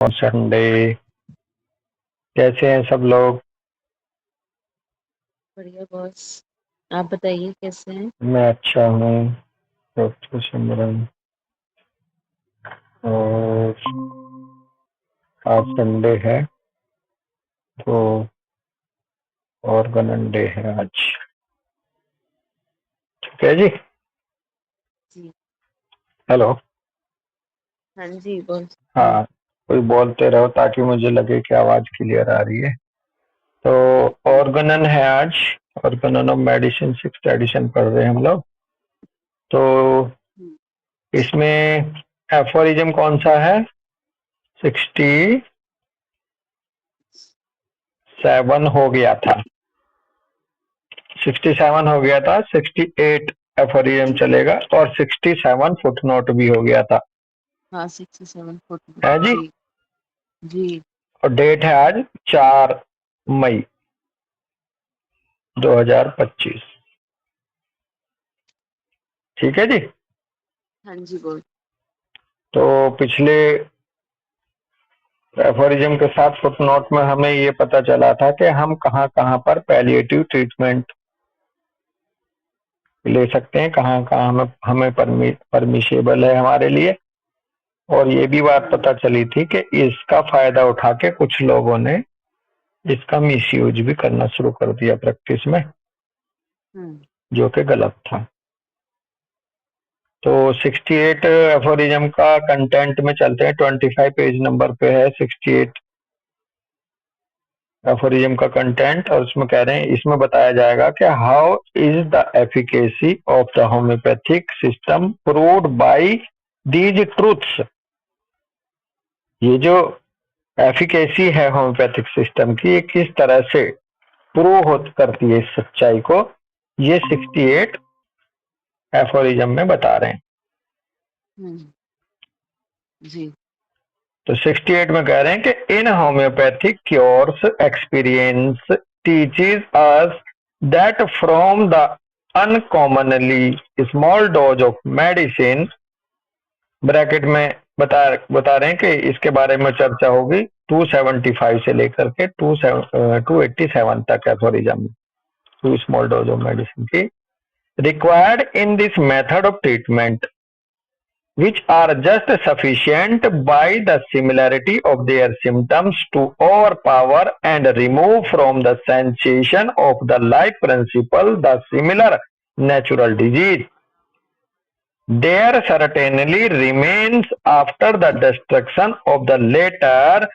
और संडे कैसे हैं सब लोग। बढ़िया बॉस। आप बताइए कैसे हैं। मैं अच्छा हूँ, डॉक्टर सिमरन। और आज संडे है तो ऑर्गेनाइज डे है आज। ठीक है जी। जी। हेलो। हाँ जी बॉस। हाँ, कोई बोलते रहो ताकि मुझे लगे कि आवाज क्लियर आ रही है। तो ऑर्गेनन है आज। Organon of medicine 6th addition पढ़ रहे हैं हम लोग। तो हम्म, इसमें एफोरिज्म कौन सा है? 67 हो गया था। 67 हो गया था, 68 एफोरिज्म चलेगा और 67 फुटनोट भी हो गया था। हाँ 67 फुट। है जी। जी। जी। और डेट है आज 4 मई 2025। ठीक है जी। हाँ जी बॉस। तो पिछले एफोरिज्म के साथ फुटनोट में हमें ये पता चला था कि हम कहाँ कहाँ पर पैलिएटिव ट्रीटमेंट ले सकते हैं, कहाँ कहाँ हमें परमिशेबल है हमारे लिए। और ये भी बात पता चली थी कि इसका फायदा उठा के कुछ लोगों ने इसका मिसयूज भी करना शुरू कर दिया प्रैक्टिस में, हम्म। जो कि गलत था। तो 68 एफोरिज्म का कंटेंट में चलते हैं। 25 पेज नंबर पे है 68 एफोरिज्म का कंटेंट। और उसमें कह रहे हैं, इसमें बताया जाएगा कि how is the efficacy of the homeopathic system proved by these truths. ये जो एफिकेसी है होम्योपैथिक सिस्टम की, ये किस तरह से प्रूव करती है इस सच्चाई को, ये 68 एफोरिज्म में बता रहे हैं। हम्म। जी। तो 68 में कह रहे हैं कि इन homeopathic cures experience teaches us that from the uncommonly small dose of medicine, bracket में बता रहे हैं कि इसके बारे में चर्चा होगी 275 से लेकर के 287 तक aphorism, to small dose of medicine की required in this method of treatment, which are just sufficient by the similarity of their symptoms to overpower and remove from the sensation of the like principle the similar natural disease. There certainly remains after the destruction of the latter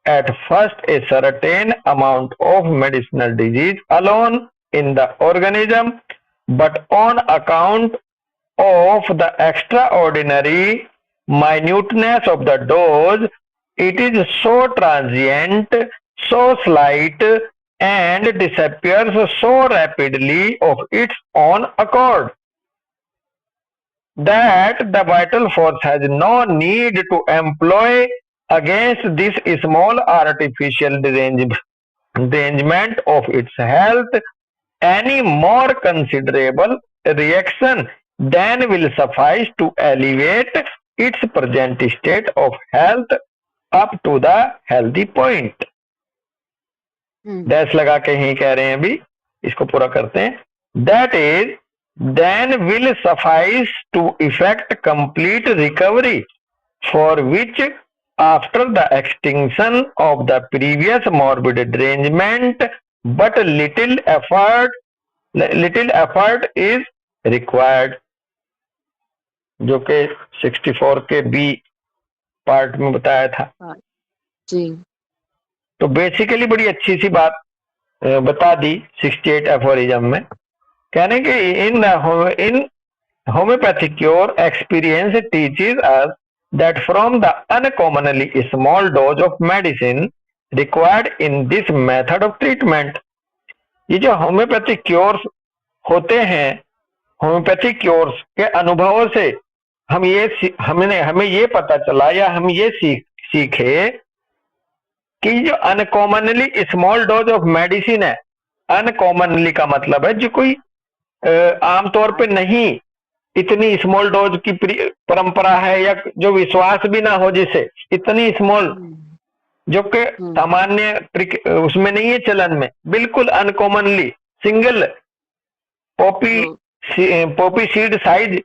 at first a certain amount of medicinal disease alone in the organism, but on account of the extraordinary minuteness of the dose, it is so transient, so slight, and disappears so rapidly of its own accord that the vital force has no need to employ against this small artificial derangement of its health any more considerable reaction than will suffice to elevate its present state of health up to the healthy point. Hmm. Dash लगा के ही कह रहे हैं अभी, इसको पूरा करते हैं। That is then will suffice to effect complete recovery, for which after the extinction of the previous morbid derangement but little effort is required, जो कि 64 के बी पार्ट में बताया था। हाँ जी। तो बेसिकली बड़ी अच्छी सी बात बता दी 68 एफोरिज्म में। कहने कि इन homeopathic cure experience teaches us that from the uncommonly small dose of medicine required in this method of treatment, ये जो होम्योपैथिक क्योर्स होते हैं, होम्योपैथिक क्योर्स के अनुभवों से हमें ये पता चला या हम ये सीखे कि जो uncommonly small dose of medicine है, अनकॉमनली का मतलब है जो कोई आमतौर पे नहीं, इतनी स्मॉल डोज की परंपरा है या जो विश्वास भी ना हो, जिसे इतनी स्मॉल हम्म। जो कि सामान्य उसमें नहीं है चलन में, बिल्कुल uncommonly single poppy poppy seed size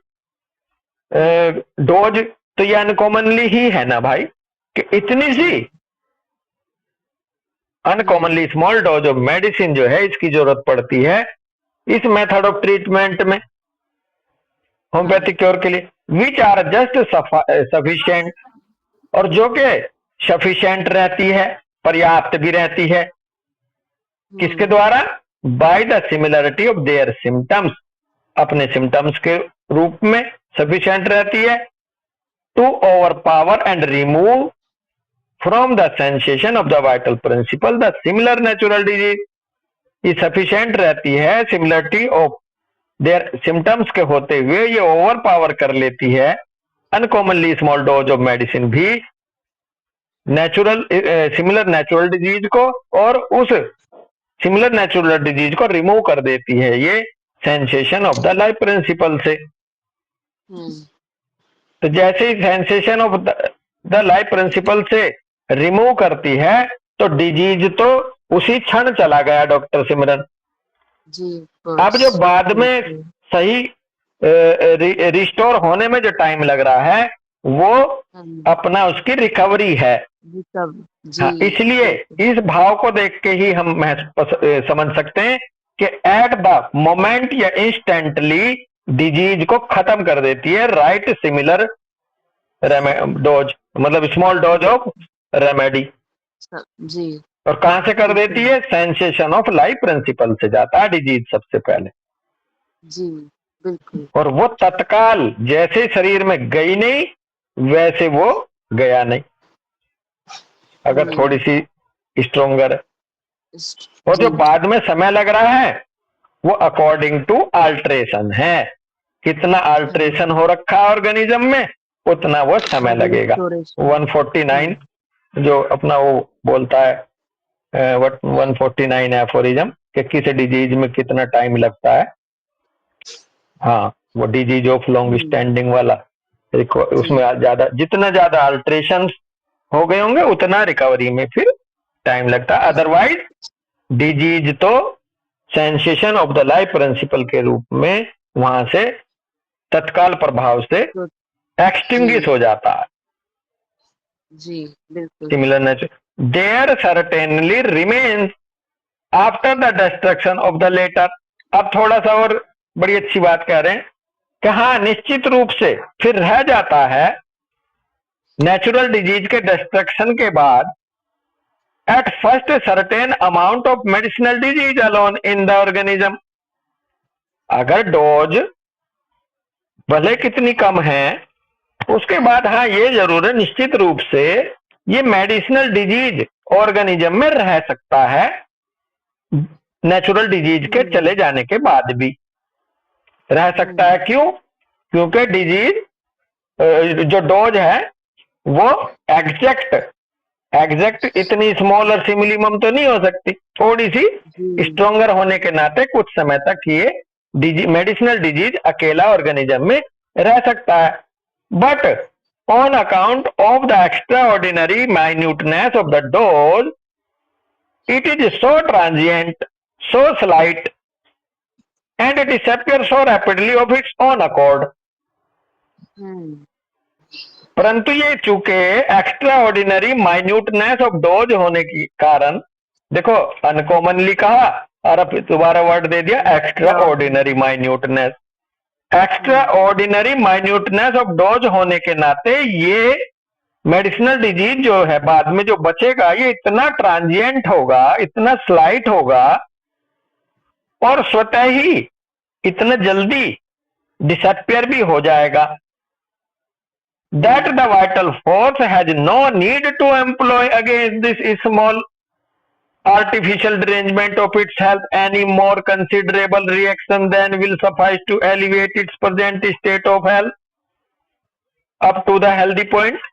dose, तो ये अनकॉमनली ही है ना भाई, कि इतनी सी uncommonly small dose of medicine जो है इसकी जरूरत पड़ती है इस मेथड ऑफ ट्रीटमेंट में, होम्योपैथिक क्योर के लिए, विच आर जस्ट सफिशिएंट, और जो कि सफिशिएंट रहती है, पर्याप्त भी रहती है, किसके द्वारा, by the similarity of their symptoms, अपने सिम्टम्स के रूप में सफिशिएंट रहती है, to overpower and remove from the sensation of the vital principle the similar natural disease, ये सफिशिएंट रहती है सिमिलरिटी ऑफ देयर सिम्टम्स के होते हुए ये ओवर पावर कर लेती है uncommonly small dose of medicine भी नेचुरल सिमिलर नेचुरल डिजीज को, और उस सिमिलर नेचुरल डिजीज को रिमूव कर देती है ये sensation of the life principle से। तो जैसे ही sensation of the life principle से रिमूव करती है तो डिजीज तो उसी क्षण चला गया डॉक्टर सिमरन जी। अब जो बाद में सही रिस्टोर होने में जो टाइम लग रहा है वो अपना उसकी रिकवरी है। हाँ, इसलिए इस भाव को देख के ही हम समझ सकते हैं कि एट द मोमेंट या इंस्टेंटली डिजीज को खत्म कर देती है राइट सिमिलर डोज, मतलब स्मॉल डोज ऑफ रेमेडी जी। और कहां से कर देती है, सेंसेशन ऑफ लाइफ प्रिंसिपल से जाता है डिजीज सबसे पहले जी, बिल्कुल। और वो तत्काल जैसे शरीर में गई नहीं वैसे वो गया नहीं, अगर थोड़ी सी स्ट्रोंगर है। और जो बाद में समय लग रहा है वो अकॉर्डिंग टू अल्ट्रेशन है, कितना अल्ट्रेशन हो रखा है ऑर्गेनिज्म में उतना वो समय लगेगा। 149 जो अपना वो बोलता है 149 एफोरिज्म कि किस डिजीज में कितना टाइम लगता है। हाँ, वो डिजीज ऑफ लॉन्ग स्टैंडिंग वाला उसमें ज्यादा जितना ज्यादा अल्ट्रेशन हो गए होंगे उतना रिकवरी में फिर टाइम लगता है, अदरवाइज डिजीज तो sensation of the life principal के रूप में वहां से तत्काल प्रभाव से एक्सटिंग्विश हो जाता है। जी, बिल्कुल। Similar nature there certainly remains after the destruction of the latter. अब थोड़ा सा और बड़ी अच्छी बात कह रहे हैं कि हाँ निश्चित रूप से फिर रह जाता है नेचुरल डिजीज के डिस्ट्रक्शन के बाद at first certain amount of medicinal disease alone in the organism. अगर डोज भले कितनी कम है उसके बाद हाँ ये जरूर है निश्चित रूप से ये मेडिसिनल डिजीज ऑर्गेनिज्म में रह सकता है नेचुरल डिजीज के चले जाने के बाद भी रह सकता है। क्यों? क्योंकि डिजीज जो डोज है वो एग्जैक्ट इतनी स्मॉल और सिमिलिमम तो नहीं हो सकती, थोड़ी सी स्ट्रोंगर होने के नाते कुछ समय तक ये मेडिसिनल डिजीज अकेला ऑर्गेनिज्म में रह सकता है। But on account of the extra ordinary minuteness of the dose it is so transient, so slight and it disappears so rapidly of its own accord। परंतु ये चूंकि extra ordinary minuteness of dose होने के कारण, देखो uncommonly कहा और अब दोबारा वर्ड दे दिया extra ordinary minuteness, extra ordinary minuteness of dose होने के नाते ये मेडिसिनल डिजीज जो है बाद में जो बचेगा ये इतना ट्रांजिएंट होगा, इतना स्लाइट होगा और स्वतः ही इतना जल्दी डिसअपियर भी हो जाएगा that the vital force has no need to employ against this small artificial derangement of its health any more considerable reaction than will suffice to elevate its present state of health up to the healthy point।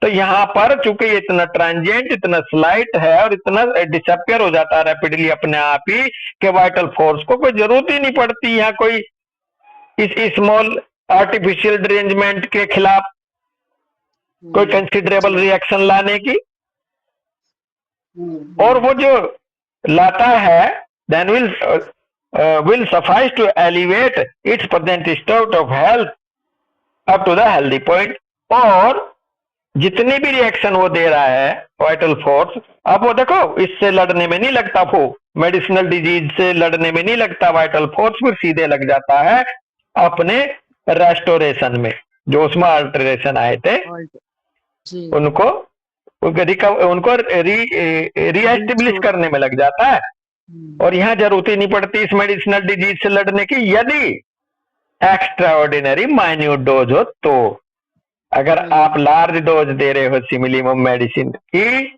तो यहाँ पर चूंकि ये इतना transient इतना slight है और इतना डिसअपियर हो जाता है रैपिडली अपने आप ही कि वाइटल फोर्स को कोई जरूरत ही नहीं पड़ती यहाँ कोई इस स्मॉल आर्टिफिशियल डिरेंजमेंट के खिलाफ कोई कंसिडरेबल रिएक्शन लाने की। और वो जो लाता है then will suffice to elevate its present state of health up to the healthy point। और जितनी भी रिएक्शन वो दे रहा है वाइटल फोर्स, अब वो देखो इससे लड़ने में नहीं लगता, वो मेडिसिनल डिजीज से लड़ने में नहीं लगता वाइटल फोर्स, फिर सीधे लग जाता है अपने रेस्टोरेशन में, जो उसमें अल्टरेशन आए थे जी उनको उनको रीएस्टेब्लिश करने में लग जाता है। और यहाँ जरूरत ही नहीं पड़ती इस मेडिसिनल डिजीज से लड़ने की, यदि एक्स्ट्रा ऑर्डिनरी माइन्यूट डोज हो तो। अगर आप लार्ज डोज दे रहे हो सिमिलिमम मेडिसिन की,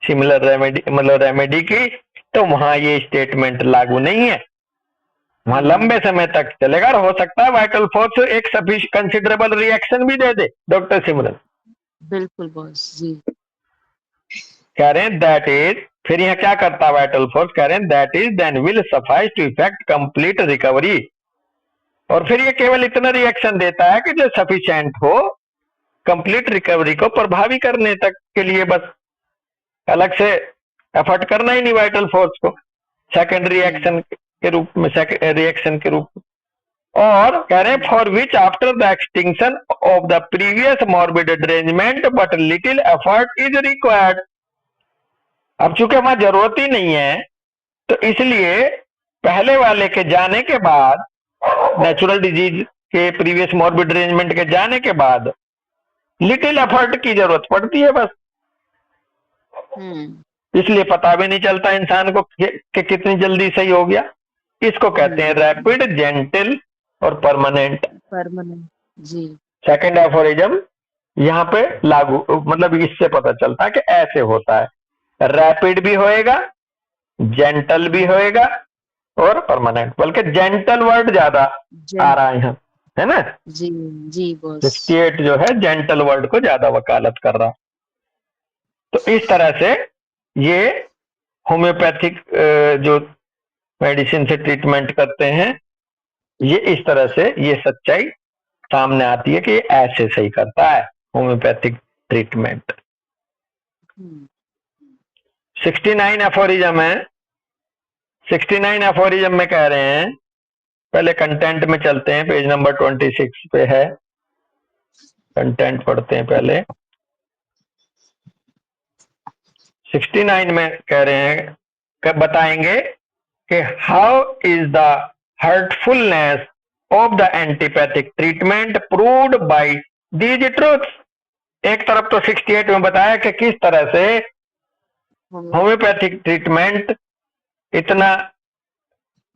सिमिलर रेमेडी मतलब रेमेडी की, तो वहां ये स्टेटमेंट लागू नहीं है, वहां लंबे समय तक चलेगा। और हो सकता है वाइटल फोर्स एक कंसिडरेबल रिएक्शन भी दे दे। डॉक्टर सिमरन बिल्कुल बॉस जी। कह रहे हैं दैट इज, फिर यहाँ क्या करता है वाइटल फोर्स, कह रहे हैं that is then will suffice to effect complete recovery. और फिर ये केवल इतना रिएक्शन देता है कि जो सफिशिएंट हो कंप्लीट रिकवरी को प्रभावी करने तक के लिए, बस अलग से एफर्ट करना ही नहीं वाइटल फोर्स को सेकेंड रिएक्शन के रूप में, रिएक्शन के रूप में। और कह रहे हैं for which after the extinction of the previous morbid derangement but little effort is required. अब चूंकि वहां जरूरत ही नहीं है, तो इसलिए पहले वाले के जाने के बाद, नेचुरल डिजीज के प्रीवियस मॉर्बिड डिरेंजमेंट के जाने के बाद लिटिल एफर्ट की जरूरत पड़ती है बस। इसलिए पता भी नहीं चलता इंसान को कि कितनी जल्दी सही हो गया। इसको कहते हैं रैपिड, जेंटल और परमानेंट। जी। सेकंड एफोरिज्म यहाँ पे लागू, मतलब इससे पता चलता है कि ऐसे होता है, रैपिड भी होएगा, जेंटल भी होएगा और परमानेंट। बल्कि जेंटल वर्ड ज्यादा आ रहा है यहाँ, है ना। जी जी बॉस। 68 जो है जेंटल वर्ड को ज्यादा वकालत कर रहा। तो इस तरह से ये होम्योपैथिक जो मेडिसिन से ट्रीटमेंट करते हैं, ये इस तरह से ये सच्चाई सामने आती है कि ये ऐसे सही करता है होम्योपैथिक ट्रीटमेंट। 69 एफोरिज्म है। 69 एफोरिज्म में कह रहे हैं, पहले कंटेंट में चलते हैं, पेज नंबर 26 पे है, कंटेंट पढ़ते हैं पहले। 69 में कह रहे हैं, बताएंगे कि how is the hurtfulness of the antipathic treatment proved by these truths. एक तरफ तो 68 में बताया कि किस तरह से होम्योपैथिक ट्रीटमेंट इतना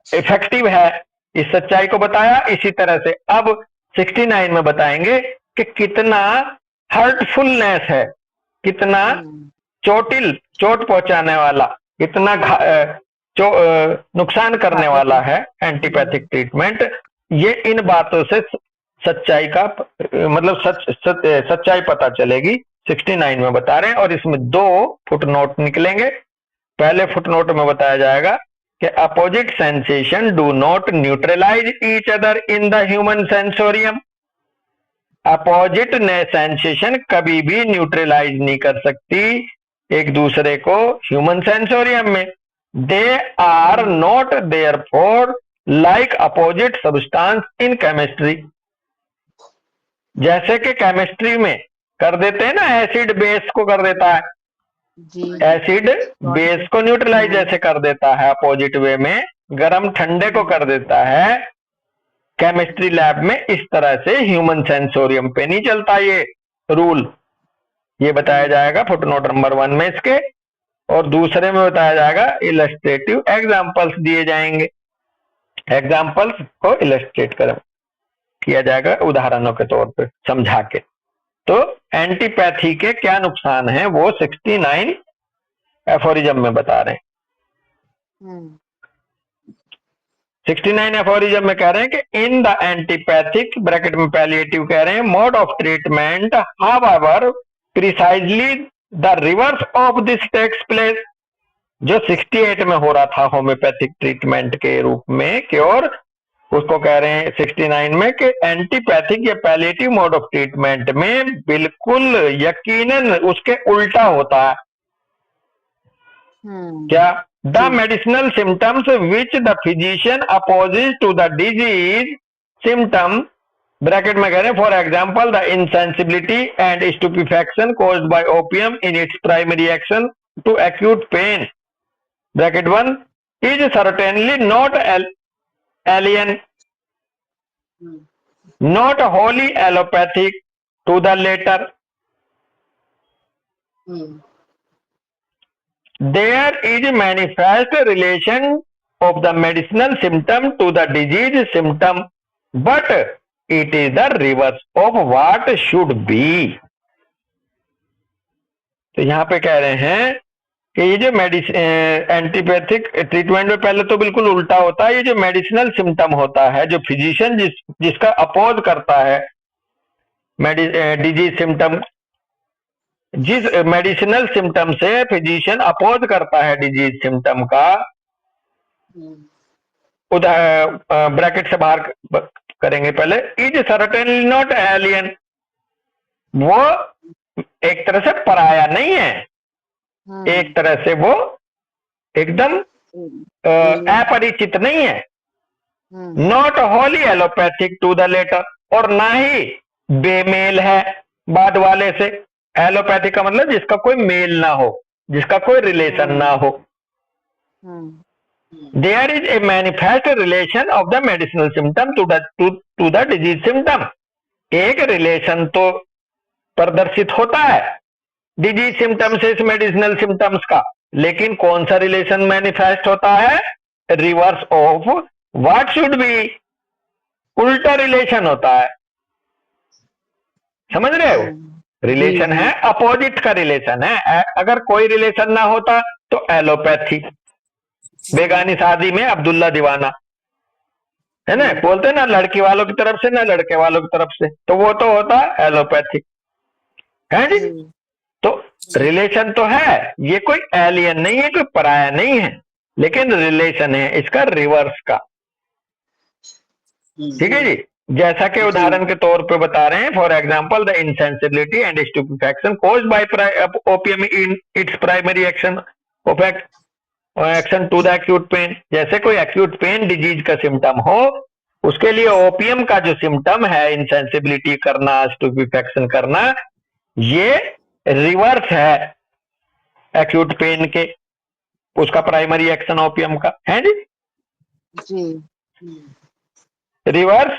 इफेक्टिव है, इस सच्चाई को बताया। इसी तरह से अब 69 में बताएंगे कि कितना हर्टफुलनेस है, कितना चोट पहुंचाने वाला, कितना नुकसान करने वाला है एंटीपैथिक ट्रीटमेंट। ये इन बातों से सच्चाई का मतलब सच्चाई पता चलेगी, 69 में बता रहे हैं। और इसमें 2 फुटनोट निकलेंगे। पहले फुटनोट में बताया जाएगा कि opposite sensation do not neutralize each other in the human sensorium. Opposite sensation कभी भी न्यूट्रलाइज नहीं कर सकती एक दूसरे को ह्यूमन सेंसोरियम में। They are not therefore like opposite substance in chemistry. जैसे कि केमिस्ट्री में कर देते हैं ना, एसिड बेस को कर देता है, एसिड बेस को न्यूट्रलाइज जैसे कर देता है अपोजिट वे में, गर्म ठंडे को कर देता है केमिस्ट्री लैब में, इस तरह से ह्यूमन सेंसोरियम पे नहीं चलता ये रूल। ये बताया जाएगा फुटनोट नंबर 1 में इसके। और दूसरे में बताया जाएगा इलस्ट्रेटिव एग्जांपल्स दिए जाएंगे, एग्जांपल्स को इलस्ट्रेट किया जाएगा उदाहरणों के तौर पे समझा के। तो एंटीपैथी के क्या नुकसान हैं वो 69 एफोरिज्म में बता रहे हैं। 69 एफोरिज्म में कह रहे हैं कि इन द एंटीपैथिक ब्रैकेट में पैलिएटिव कह रहे हैं mode of treatment however precisely the reverse of this takes place. जो 68 में हो रहा था होम्योपैथिक ट्रीटमेंट के रूप में क्योर, उसको कह रहे हैं 69 में कि एंटीपैथिक या पैलिएटिव मोड ऑफ ट्रीटमेंट में बिल्कुल यकीनन उसके उल्टा होता है। क्या? The G medicinal symptoms which the physician opposes to the disease symptom, bracket में कह रहे हैं, for example the insensibility and stupefaction caused by opium in its primary action to acute pain, bracket 1, is certainly not alien, hmm, not wholly allopathic to the latter. हम्म, There is a manifest relation of the medicinal symptom to the disease symptom, but it is the reverse of what should be. तो यहाँ पे कह रहे हैं कि ये जो मेडिसिन एंटीपैथिक ट्रीटमेंट में पहले तो बिल्कुल उल्टा होता है। ये जो मेडिसिनल सिम्टम होता है, जो फिजिशियन जिसका अपोज करता है डिजीज सिम्टम, जिस मेडिसिनल सिम्टम से फिजिशियन अपोज करता है डिजीज सिम्टम का, हम्म, ब्रैकेट से बाहर करेंगे पहले, इज सर्टेनली नॉट एलियन, वो एक तरह से पराया नहीं है, एक तरह से वो एकदम अपरिचित नहीं है। Not wholly allopathic to the latter, और ना ही बेमेल है बाद वाले से। एलोपैथिक का मतलब जिसका कोई मेल ना हो, जिसका कोई रिलेशन ना हो। There is a manifest relation of the medicinal symptom to the disease symptom. एक रिलेशन तो प्रदर्शित होता है डिजीज सिम्टम से इस मेडिसिनल सिम्टम्स का, लेकिन कौन सा रिलेशन मैनिफेस्ट होता है? Reverse of what should be, उल्टा रिलेशन होता है। समझ रहे हो? रिलेशन है, अपोजिट का रिलेशन है। अगर कोई रिलेशन ना होता तो एलोपैथी, बेगानी शादी में अब्दुल्ला दीवाना, है ना, बोलते ना, लड़की वालों की तरफ से ना लड़के वालों की तरफ से, तो वो तो होता एलोपैथी, है जी। तो रिलेशन तो है, ये कोई एलियन नहीं है, कोई पराया नहीं है, लेकिन रिलेशन है इसका रिवर्स का। ठीक है जी। जैसा कि उदाहरण के तौर पे बता रहे हैं, for example the insensibility and stupefaction caused by opium in its primary action action to the acute pain. जैसे कोई एक्यूट पेन डिजीज का सिम्टम हो, उसके लिए ओपियम का जो सिम्टम है, इनसेंसिबिलिटी करना, स्टूपिफैक्शन करना, ये रिवर्स है एक्यूट पेन के, उसका प्राइमरी एक्शन ओपियम का, है जी। रिवर्स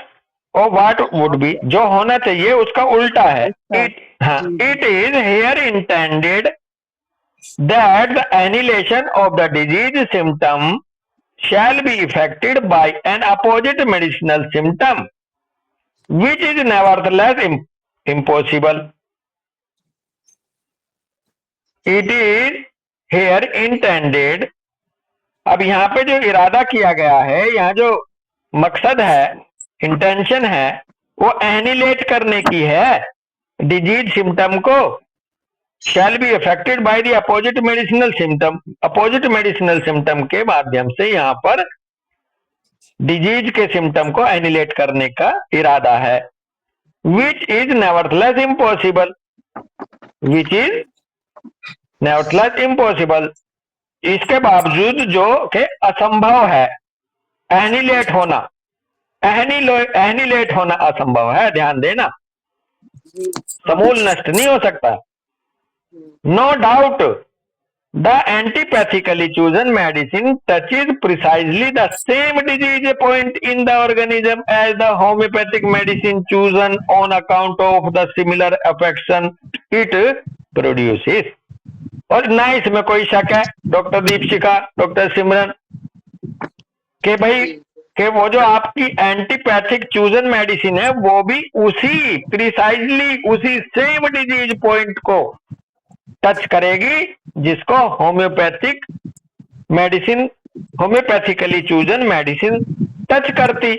और व्हाट वुड बी, जो होना चाहिए उसका उल्टा है। It is here intended that the annihilation of the disease symptom shall be affected by an opposite medicinal symptom which is nevertheless impossible. It is here intended, अब यहां पे जो इरादा किया गया है, यहाँ जो मकसद है, इंटेंशन है, वो एनिलेट करने की है डिजीज सिम्टम को। Shall be affected by the opposite medicinal symptom, opposite medicinal symptom के माध्यम से यहां पर डिजीज के सिम्टम को एनिलेट करने का इरादा है। Which is nevertheless impossible, which is nevertheless impossible, इसके बावजूद जो कि असंभव है। एनिलेट होना, एनिलेट होना असंभव है, ध्यान देना, समूल नष्ट नहीं हो सकता। No doubt the antipathically chosen medicine touches precisely the same disease point in the organism as the homeopathic medicine chosen on account of the similar affection it produces. और ना इसमें कोई शक है डॉक्टर दीपशिका, डॉक्टर सिमरन, कि भाई कि वो जो आपकी एंटीपैथिक चूजन मेडिसिन है, वो भी उसी प्रिसाइजली उसी सेम डिजीज पॉइंट को टच करेगी जिसको homeopathic medicine, homeopathically chosen medicine touch करती।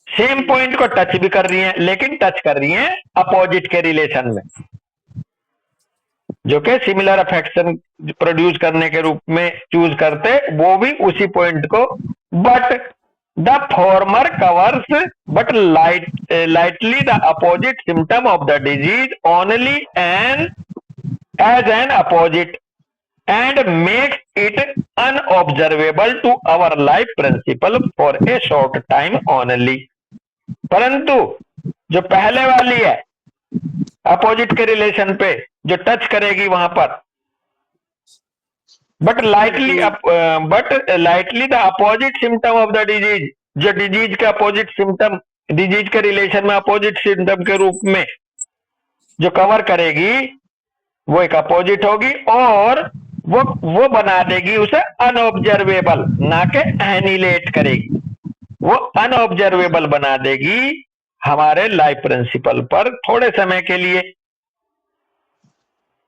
सेम पॉइंट को टच भी कर रही है, लेकिन टच कर रही है अपोजिट के रिलेशन में, जो कि सिमिलर अफेक्शन प्रोड्यूस करने के रूप में चूज करते, वो भी उसी पॉइंट को। But the former covers but lightly the opposite symptom of the disease only as an opposite, and makes it unobservable to our life principle for a short time only. परंतु जो पहले वाली है अपोजिट के relation पे जो touch करेगी वहां पर, but lightly the opposite symptom of the disease, जो डिजीज का अपोजिट सिम्टम, डिजीज के रिलेशन में अपोजिट सिम्टम के रूप में जो कवर करेगी वो एक अपोजिट होगी, और वो बना देगी उसे अनऑब्जर्वेबल, ना के एनिलेट करेगी, वो अनऑब्जर्वेबल बना देगी हमारे लाइफ प्रिंसिपल पर थोड़े समय के लिए.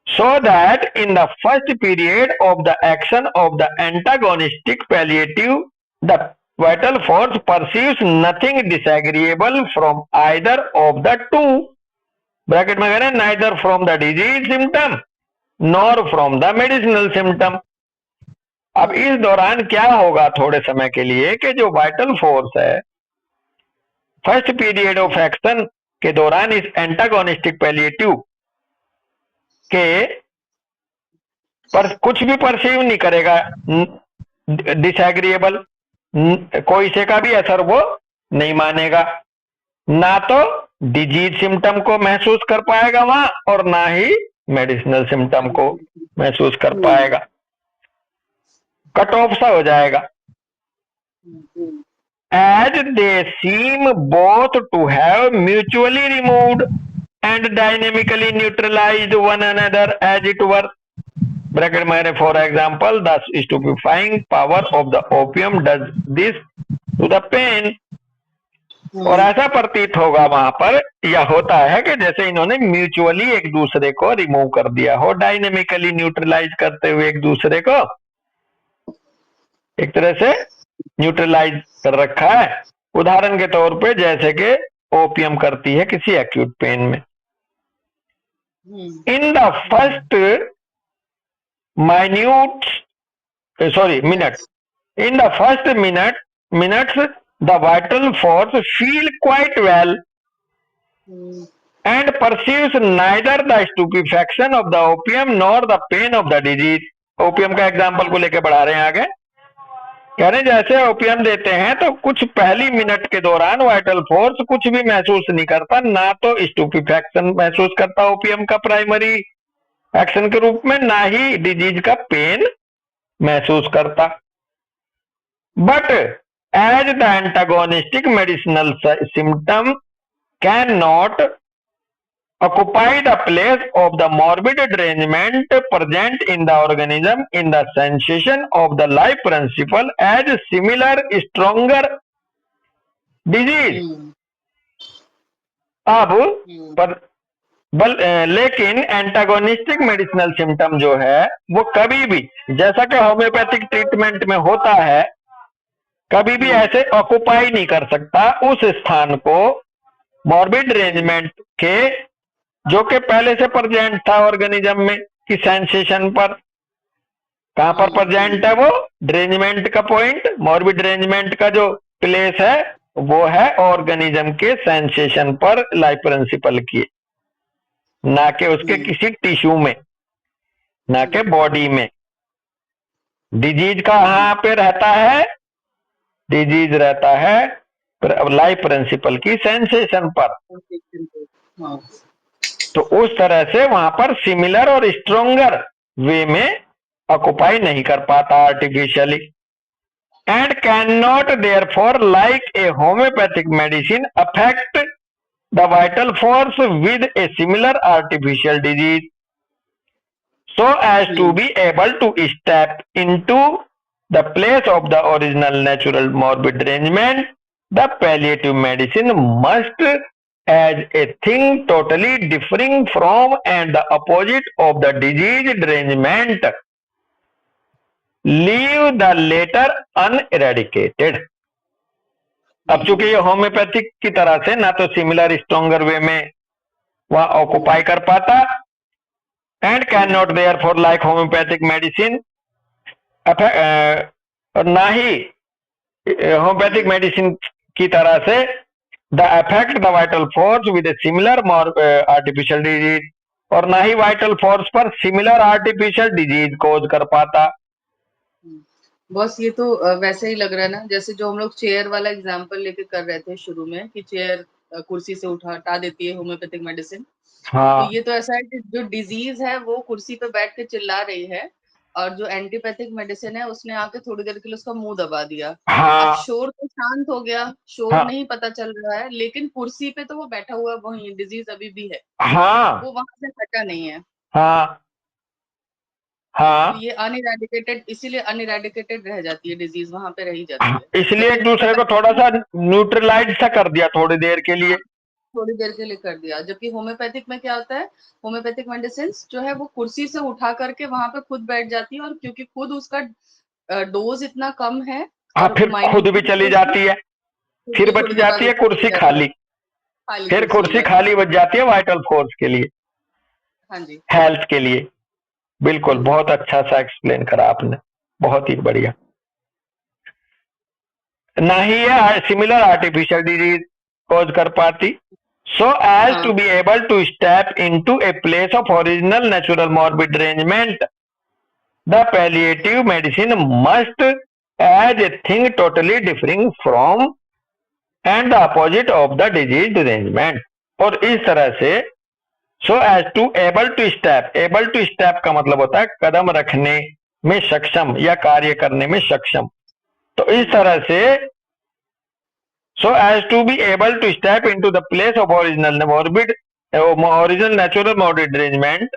So that in the first period of the action of the antagonistic palliative, the vital force perceives nothing disagreeable from either of the two. Bracket में कह रहे हैं neither from the disease symptom nor from the medicinal symptom. अब इस दौरान क्या होगा थोड़े समय के लिए कि जो वाइटल फोर्स है फर्स्ट पीरियड ऑफ एक्शन के दौरान इस एंटागोनिस्टिक पैलिएटिव के पर कुछ भी परसीव नहीं करेगा डिसएग्रीएबल, कोई से का भी असर वो नहीं मानेगा, ना तो डिजीज सिम्टम को महसूस कर पाएगा वहां और ना ही मेडिसिनल सिम्टम को महसूस कर पाएगा, कट ऑफ सा हो जाएगा. As they seem both to have mutually removed and dynamically neutralized one another as it were. Bracket में for example, the stupefying power of the opium does this to the pain. और ऐसा प्रतीत होगा वहां पर, यह होता है कि जैसे इन्होंने म्यूचुअली एक दूसरे को रिमूव कर दिया हो, डायनेमिकली न्यूट्रलाइज करते हुए एक दूसरे को एक तरह से न्यूट्रलाइज कर रखा है. उदाहरण के तौर पे जैसे कि ओपियम करती है किसी एक्यूट पेन में. In the first minutes the vital force feel quite well and perceives neither the stupefaction of the opium nor the pain of the disease. Opium का एग्जाम्पल को लेके बढ़ा रहे हैं आगे, कह रहे हैं जैसे ओपियम देते हैं तो कुछ पहली मिनट के दौरान वाइटल फोर्स कुछ भी महसूस नहीं करता, ना तो स्टूपिफैक्शन महसूस करता ओपियम का प्राइमरी एक्शन के रूप में, ना ही डिजीज का पेन महसूस करता. But as the antagonistic medicinal symptom cannot occupy the place of the morbid derangement present in the organism in the sensation of the life principle as similar stronger disease. अब लेकिन antagonistic medicinal symptom जो है वो कभी भी, जैसा कि homeopathic treatment में होता है, कभी भी ऐसे ऑक्युपाई नहीं कर सकता उस स्थान को मॉर्बिड अरेंजमेंट के जो कि पहले से प्रेजेंट था ऑर्गेनिज्म में की सेंसेशन पर. कहां पर प्रेजेंट है वो? ड्रेंजमेंट का पॉइंट, मॉर्बिड ड्रेंजमेंट का जो प्लेस है वो है ऑर्गेनिज्म के सेंसेशन पर लाइफ प्रिंसिपल की, ना कि उसके किसी टिश्यू में, ना कि बॉडी में. डिजीज कहां पे रहता है? डिजीज रहता है लाइफ प्रिंसिपल की सेंसेशन पर. तो उस तरह से वहां पर सिमिलर और स्ट्रोंगर वे में ऑक्युपाई नहीं कर पाता artificially. And can not therefore like a homeopathic medicine affect the vital force with a similar artificial disease so as to be able to step into the place of the original natural morbid derangement. The palliative medicine must, as a thing totally differing from and the opposite of the disease derangement, leave the latter uneradicated. अब चूंकि ये homeopathic की तरह से ना तो similar stronger वे में वह ऑक्युपाई कर पाता, and can not therefore like homeopathic medicine, ना ही होम्योपैथिक मेडिसिन की तरह से the affect the vital force with a similar artificial disease, और ना ही वाइटल फोर्स पर सिमिलर आर्टिफिशियल डिजीज कोज कर पाता। बस ये तो वैसे ही लग रहा है ना, जैसे जो हम लोग चेयर वाला एग्जांपल लेके कर रहे थे शुरू में कि चेयर कुर्सी से हटा देती है होम्योपैथिक मेडिसिन। तो हाँ ये तो ऐसा है कि जो डिजीज है वो कुर्सी पे बैठ के चिल्ला रही है, और जो एंटीपैथिक मेडिसिन है उसने आके थोड़ी देर के लिए उसका मुंह दबा दिया। अब हाँ शोर तो शांत हो गया, शोर हाँ नहीं पता चल रहा है, लेकिन कुर्सी पे तो वो बैठा हुआ वही डिजीज अभी भी है, हाँ वो वहां से हटा नहीं है। हाँ तो हाँ ये अनइरेडिकेटेड, इसीलिए अनइरेडिकेटेड रह जाती है डिजीज, वहां पे रही जाती हाँ, है। इसलिए जबकि एक दूसरे को होम्योपैथिक थोड़ा में, सा न्यूट्रलाइज सा कर दिया थोड़ी देर के लिए। हाँ, थोड़ी देर के लिए कर दिया। जबकि होम्योपैथिक में क्या होता है, होम्योपैथिक मेडिसिन जो है वो कुर्सी से उठा करके वहां पे खुद बैठ जाती है, और क्योंकि खुद उसका डोज इतना कम है हाँ, और फिर खुद भी माइन्यूटली चली डोज है, जाती है, खुद फिर भी बच थोड़ी देर बाद जाती है ऊपर चली कुर्सी जाती है, खाली। खाली फिर कुर्सी हो कुर्सी जाती है। खाली बच जाती है वाइटल फोर्स के लिए, हाँ जी। हेल्थ के लिए। बिल्कुल, बहुत अच्छा सा एक्सप्लेन करा आपने, बहुत ही बढ़िया। ना ही ये सिमिलर आर्टिफिशियल डिजीज कॉज कर पाती, सो एज टू हाँ। Be able to step into a place of original natural morbid arrangement, the palliative medicine must as a thing totally differing from and the opposite of the disease arrangement. और इस तरह से so as to able to step, able to step का मतलब होता है कदम रखने में सक्षम या कार्य करने में सक्षम। तो इस तरह से so as to be able to step into the place of original morbid, original natural morbid arrangement,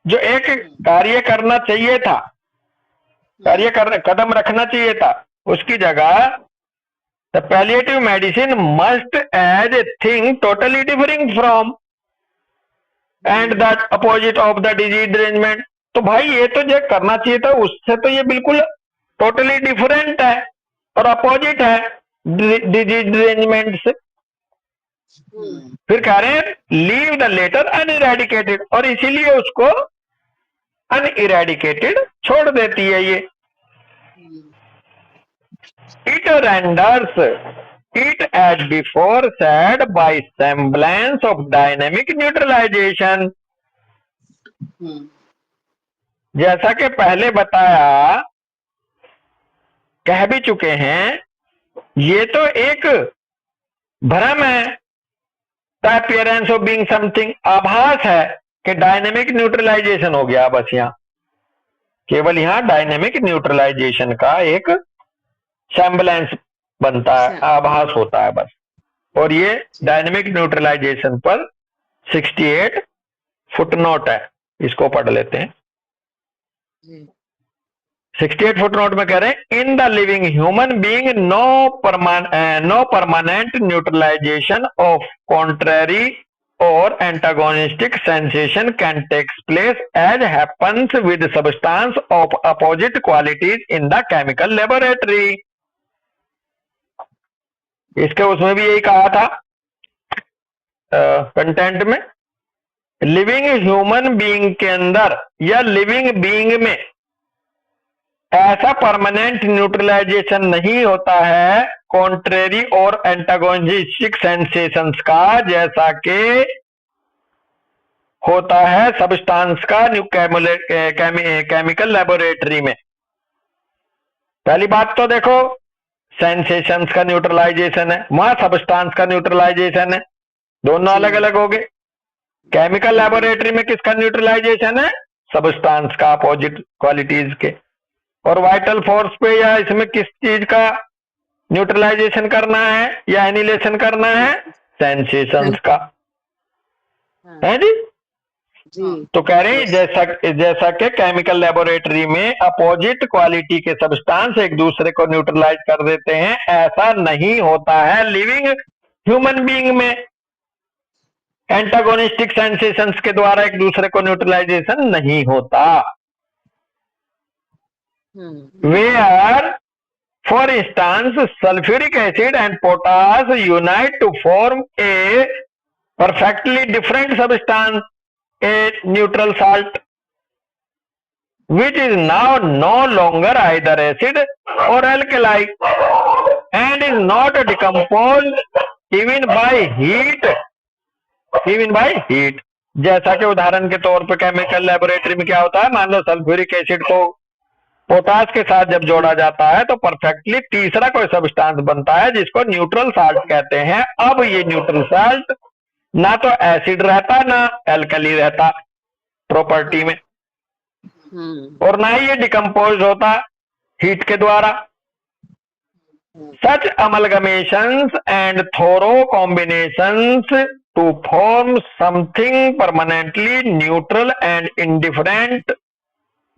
जो एक कार्य करना चाहिए था, कार्य कर कदम रखना चाहिए था, उसकी जगह the palliative medicine must as a thing totally differing from and the opposite of the disease arrangement. तो भाई ये तो जो करना चाहिए था उससे तो ये बिल्कुल टोटली डिफरेंट है और अपोजिट है डिजीज अरेंजमेंट से। फिर कह रहे हैं लीव द लेटर अनइरेडिकेटेड, और इसीलिए उसको अनइरेडिकेटेड छोड़ देती है ये। It renders it as before said by semblance of dynamic neutralization। जैसा कि पहले बताया, कह भी चुके हैं, ये तो एक भ्रम है, the appearance of being something, आभास है कि डायनेमिक न्यूट्रलाइजेशन हो गया। बस यहां केवल यहां डायनेमिक न्यूट्रलाइजेशन का एक सैम्बलेंस बनता है, आभास होता है बस। और ये डायनेमिक न्यूट्रलाइजेशन पर 68 फुटनोट है, इसको पढ़ लेते हैं। 68 फुटनोट में कह रहे हैं in the living human being no permanent neutralization of contrary और antagonistic sensation can take place as happens with substance of opposite qualities in the chemical laboratory. इसके उसमें भी यही कहा था कंटेंट में, लिविंग ह्यूमन बीइंग के अंदर या लिविंग बीइंग में ऐसा परमानेंट न्यूट्रलाइजेशन नहीं होता है कॉन्ट्रेरी और एंटागोनिस्टिक सेंसेशंस का, जैसा कि होता है सब्सटेंस का केमिकल लेबोरेटरी में। पहली बात तो देखो, सेंसेशंस का न्यूट्रलाइजेशन है, वहां सब्सटेंस का न्यूट्रलाइजेशन है, दोनों अलग अलग हो गए। केमिकल लेबोरेटरी में किसका न्यूट्रलाइजेशन है? सब्सटेंस का, अपोजिट क्वालिटीज के। और वाइटल फोर्स पे या इसमें किस चीज का न्यूट्रलाइजेशन करना है या एनिलेशन करना है? सेंसेशंस का, है जी। तो कह रहे हैं जैसा कि केमिकल लेबोरेटरी में अपोजिट क्वालिटी के सब्सटेंस एक दूसरे को न्यूट्रलाइज कर देते हैं, ऐसा नहीं होता है लिविंग ह्यूमन बीइंग में। एंटागोनिस्टिक सेंसेशंस के द्वारा एक दूसरे को न्यूट्रलाइजेशन नहीं होता। Where, for instance, sulfuric acid and potash unite to form a perfectly different substance, a neutral salt, which is now no longer either acid or alkali and is not decomposed even by heat. जैसा कि उदाहरण के तौर पे chemical laboratory में क्या होता है, मान लो सल्फ्यूरिक एसिड को पोटास के साथ जब जोड़ा जाता है तो परफेक्टली तीसरा कोई सब्सटेंस बनता है जिसको न्यूट्रल साल्ट कहते हैं। अब ये न्यूट्रल साल्ट ना तो एसिड रहता ना एल्कली रहता प्रॉपर्टी में, और ना ही ये डिकम्पोज होता हीट के द्वारा। Such amalgamations and thorough combinations to form something permanently neutral and indifferent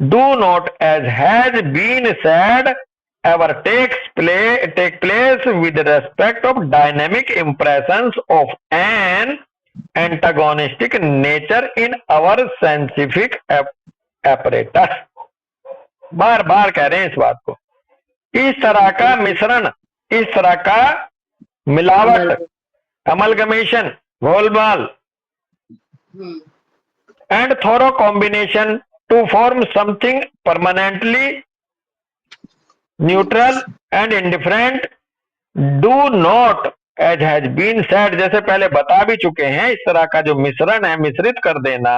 do not, as has been said, ever take place with respect of dynamic impressions of an antagonistic nature in our scientific apparatus। बार बार कह रहे हैं इस बात को। इस तरह का मिश्रण, इस तरह का मिलावट, अमलगमेशन, घोलमाल, and thorough combination to form something permanently neutral and indifferent do not, as has been said, जैसे पहले बता भी चुके हैं, इस तरह का जो मिश्रण है, मिश्रित कर देना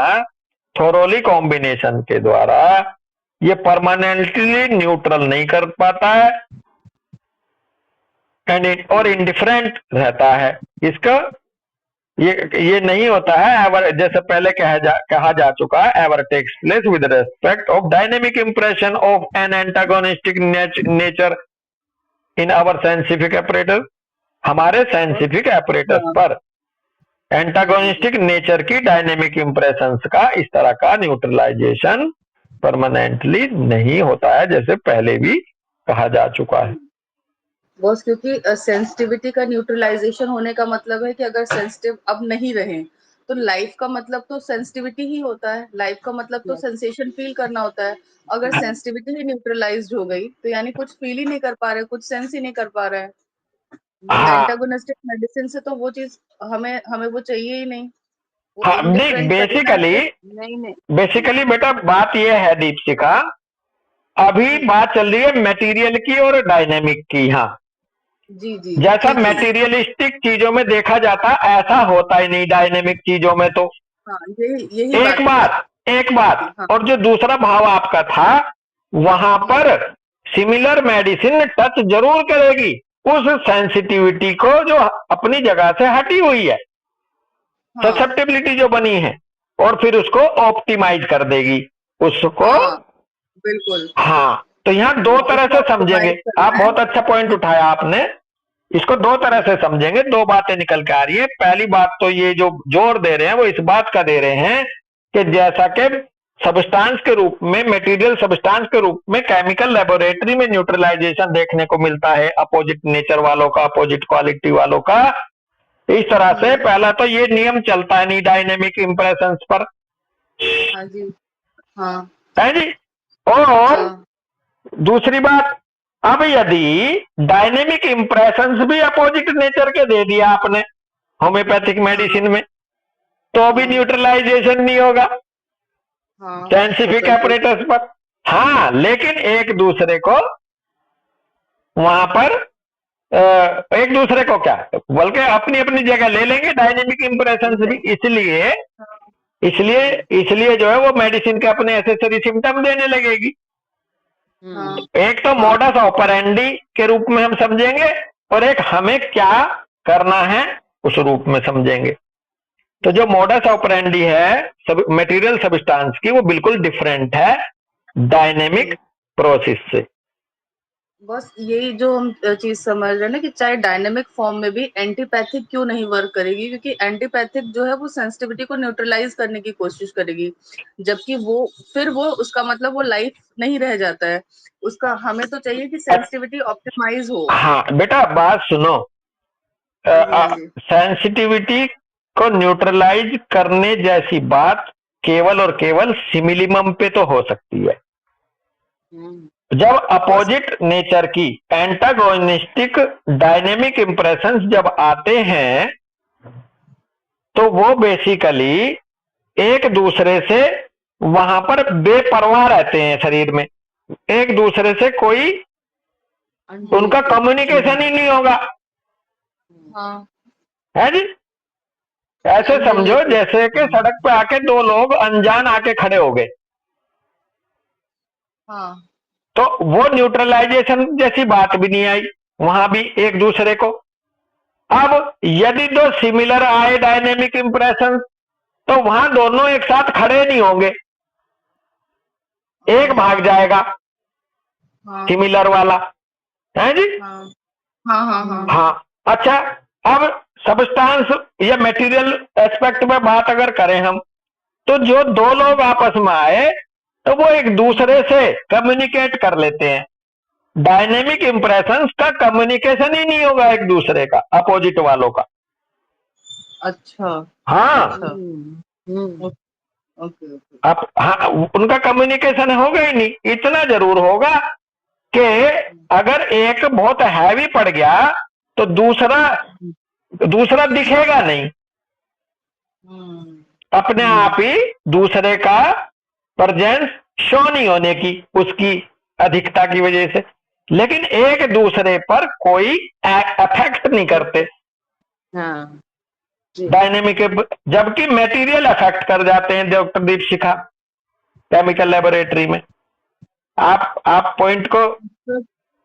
थोरोली कॉम्बिनेशन के द्वारा, ये परमानेंटली न्यूट्रल नहीं कर पाता है और इंडिफरेंट रहता है। इसका ये नहीं होता है एवर, जैसे पहले कहा जा चुका है, ever takes place with respect of dynamic impression of an antagonistic nature in our scientific apparatus। हमारे साइंटिफिक apparatus पर एंटागोनिस्टिक नेचर की डायनेमिक इंप्रेशंस का इस तरह का न्यूट्रलाइजेशन परमानेंटली नहीं होता है, जैसे पहले भी कहा जा चुका है। बस क्योंकि सेंसिटिविटी का न्यूट्रलाइजेशन होने का मतलब है कि अगर सेंसिटिव अब नहीं रहे तो लाइफ का मतलब तो सेंसिटिविटी ही होता है, लाइफ का मतलब तो सेंसेशन फील करना होता है। अगर सेंसिटिविटी ही न्यूट्रलाइज्ड हो गई तो यानी कुछ फील ही नहीं कर पा रहे, कुछ सेंस ही नहीं कर पा रहे हैं। एंटागोनिस्टिक मेडिसिन से तो वो चीज हमें हमें वो चाहिए ही नहीं। हाँ, नहीं बेसिकली बेटा बात ये है दीपशिका, अभी बात चल रही है मटेरियल की और डायनेमिक की। हाँ जी जैसा मटेरियलिस्टिक चीजों में देखा जाता ऐसा होता ही नहीं डायनेमिक चीजों में। तो हाँ, यही एक बात हाँ, और जो दूसरा भाव आपका था, वहां पर सिमिलर मेडिसिन टच जरूर करेगी उस सेंसिटिविटी को जो अपनी जगह से हटी हुई है, ससेप्टिबिलिटी जो बनी है, और फिर उसको ऑप्टिमाइज कर देगी उसको। बिल्कुल। हाँ, तो यहाँ दो तरह से समझेंगे आप, बहुत अच्छा पॉइंट उठाया आपने। इसको दो तरह से समझेंगे, दो बातें निकल के आ रही है। पहली बात तो ये जो जोर दे रहे हैं वो इस बात का दे रहे हैं कि जैसा कि सब्सटेंस के रूप में, मटेरियल सब्सटेंस के रूप में केमिकल लेबोरेटरी में न्यूट्रलाइजेशन देखने को मिलता है अपोजिट नेचर वालों का, अपोजिट क्वालिटी वालों का, इस तरह से पहला तो ये नियम चलता है नहीं डायनेमिक इंप्रेशंस पर। हाँ जी, हाँ है जी। और दूसरी बात, अब यदि डायनेमिक इंप्रेशंस भी अपोजिट नेचर के दे दिया आपने होम्योपैथिक मेडिसिन में, तो भी न्यूट्रलाइजेशन नहीं होगा साइंटिफिक apparatus पर। हाँ, लेकिन एक दूसरे को वहां पर एक दूसरे को क्या बल्कि अपनी अपनी जगह ले लेंगे डायनेमिक इंप्रेशंस भी। इसलिए जो है वो मेडिसिन के अपने एसेसरी सिम्टम देने लगेगी। एक तो मोडस ऑपरेंडी के रूप में हम समझेंगे और एक हमें क्या करना है उस रूप में समझेंगे। तो जो मोडस ऑपरेंडी है मटेरियल सब्सटेंस की, वो बिल्कुल डिफरेंट है डायनेमिक प्रोसेस से। बस यही जो हम चीज समझ रहे हैं ना कि चाहे डायनेमिक फॉर्म में भी एंटीपैथिक क्यों नहीं वर्क करेगी, क्योंकि एंटीपैथिक जो है वो सेंसिटिविटी को न्यूट्रलाइज करने की कोशिश करेगी, जबकि वो उसका मतलब वो लाइफ नहीं रह जाता है उसका। हमें तो चाहिए कि सेंसिटिविटी ऑप्टिमाइज हो। हाँ बेटा बात सुनो, सेंसिटिविटी को न्यूट्रलाइज करने जैसी बात केवल और केवल सिमिलिमम पे तो हो सकती है। जब अपोजिट नेचर की एंटागोनिस्टिक डायनेमिक इंप्रेशंस जब आते हैं तो वो बेसिकली एक दूसरे से वहां पर बेपरवाह रहते हैं शरीर में, एक दूसरे से कोई उनका कम्युनिकेशन ही नहीं होगा। है जी। ऐसे समझो Unrelated. जैसे कि सड़क पे आके दो लोग अनजान आके खड़े हो गए, हाँ तो वो न्यूट्रलाइजेशन जैसी बात भी नहीं आई वहां भी एक दूसरे को। अब यदि दो सिमिलर आए डायनेमिक इंप्रेशन, तो वहां दोनों एक साथ खड़े नहीं होंगे, एक भाग जाएगा हाँ सिमिलर वाला, है जी। हाँ हाँ हाँ हाँ हाँ, अच्छा, अब सब्सटेंस या मटेरियल एस्पेक्ट में बात अगर करें हम, तो जो दो लोग आपस में आए तो वो एक दूसरे से कम्युनिकेट कर लेते हैं। डायनेमिक इंप्रेशंस का कम्युनिकेशन ही नहीं होगा एक दूसरे का, अपोजिट वालों का। अच्छा हाँ, अच्छा ओके ओके आप हाँ, उनका कम्युनिकेशन होगा ही नहीं। इतना जरूर होगा कि अगर एक बहुत हैवी पड़ गया तो दूसरा दूसरा दिखेगा नहीं, अपने आप ही दूसरे का प्रेजेंस शो नहीं होने की, उसकी अधिकता की वजह से। लेकिन एक दूसरे पर कोई अफेक्ट नहीं करते हाँ डायनेमिक, जबकि मटेरियल अफेक्ट कर जाते हैं। डॉक्टर दीपशिखा, केमिकल लेबोरेटरी में आप पॉइंट को तो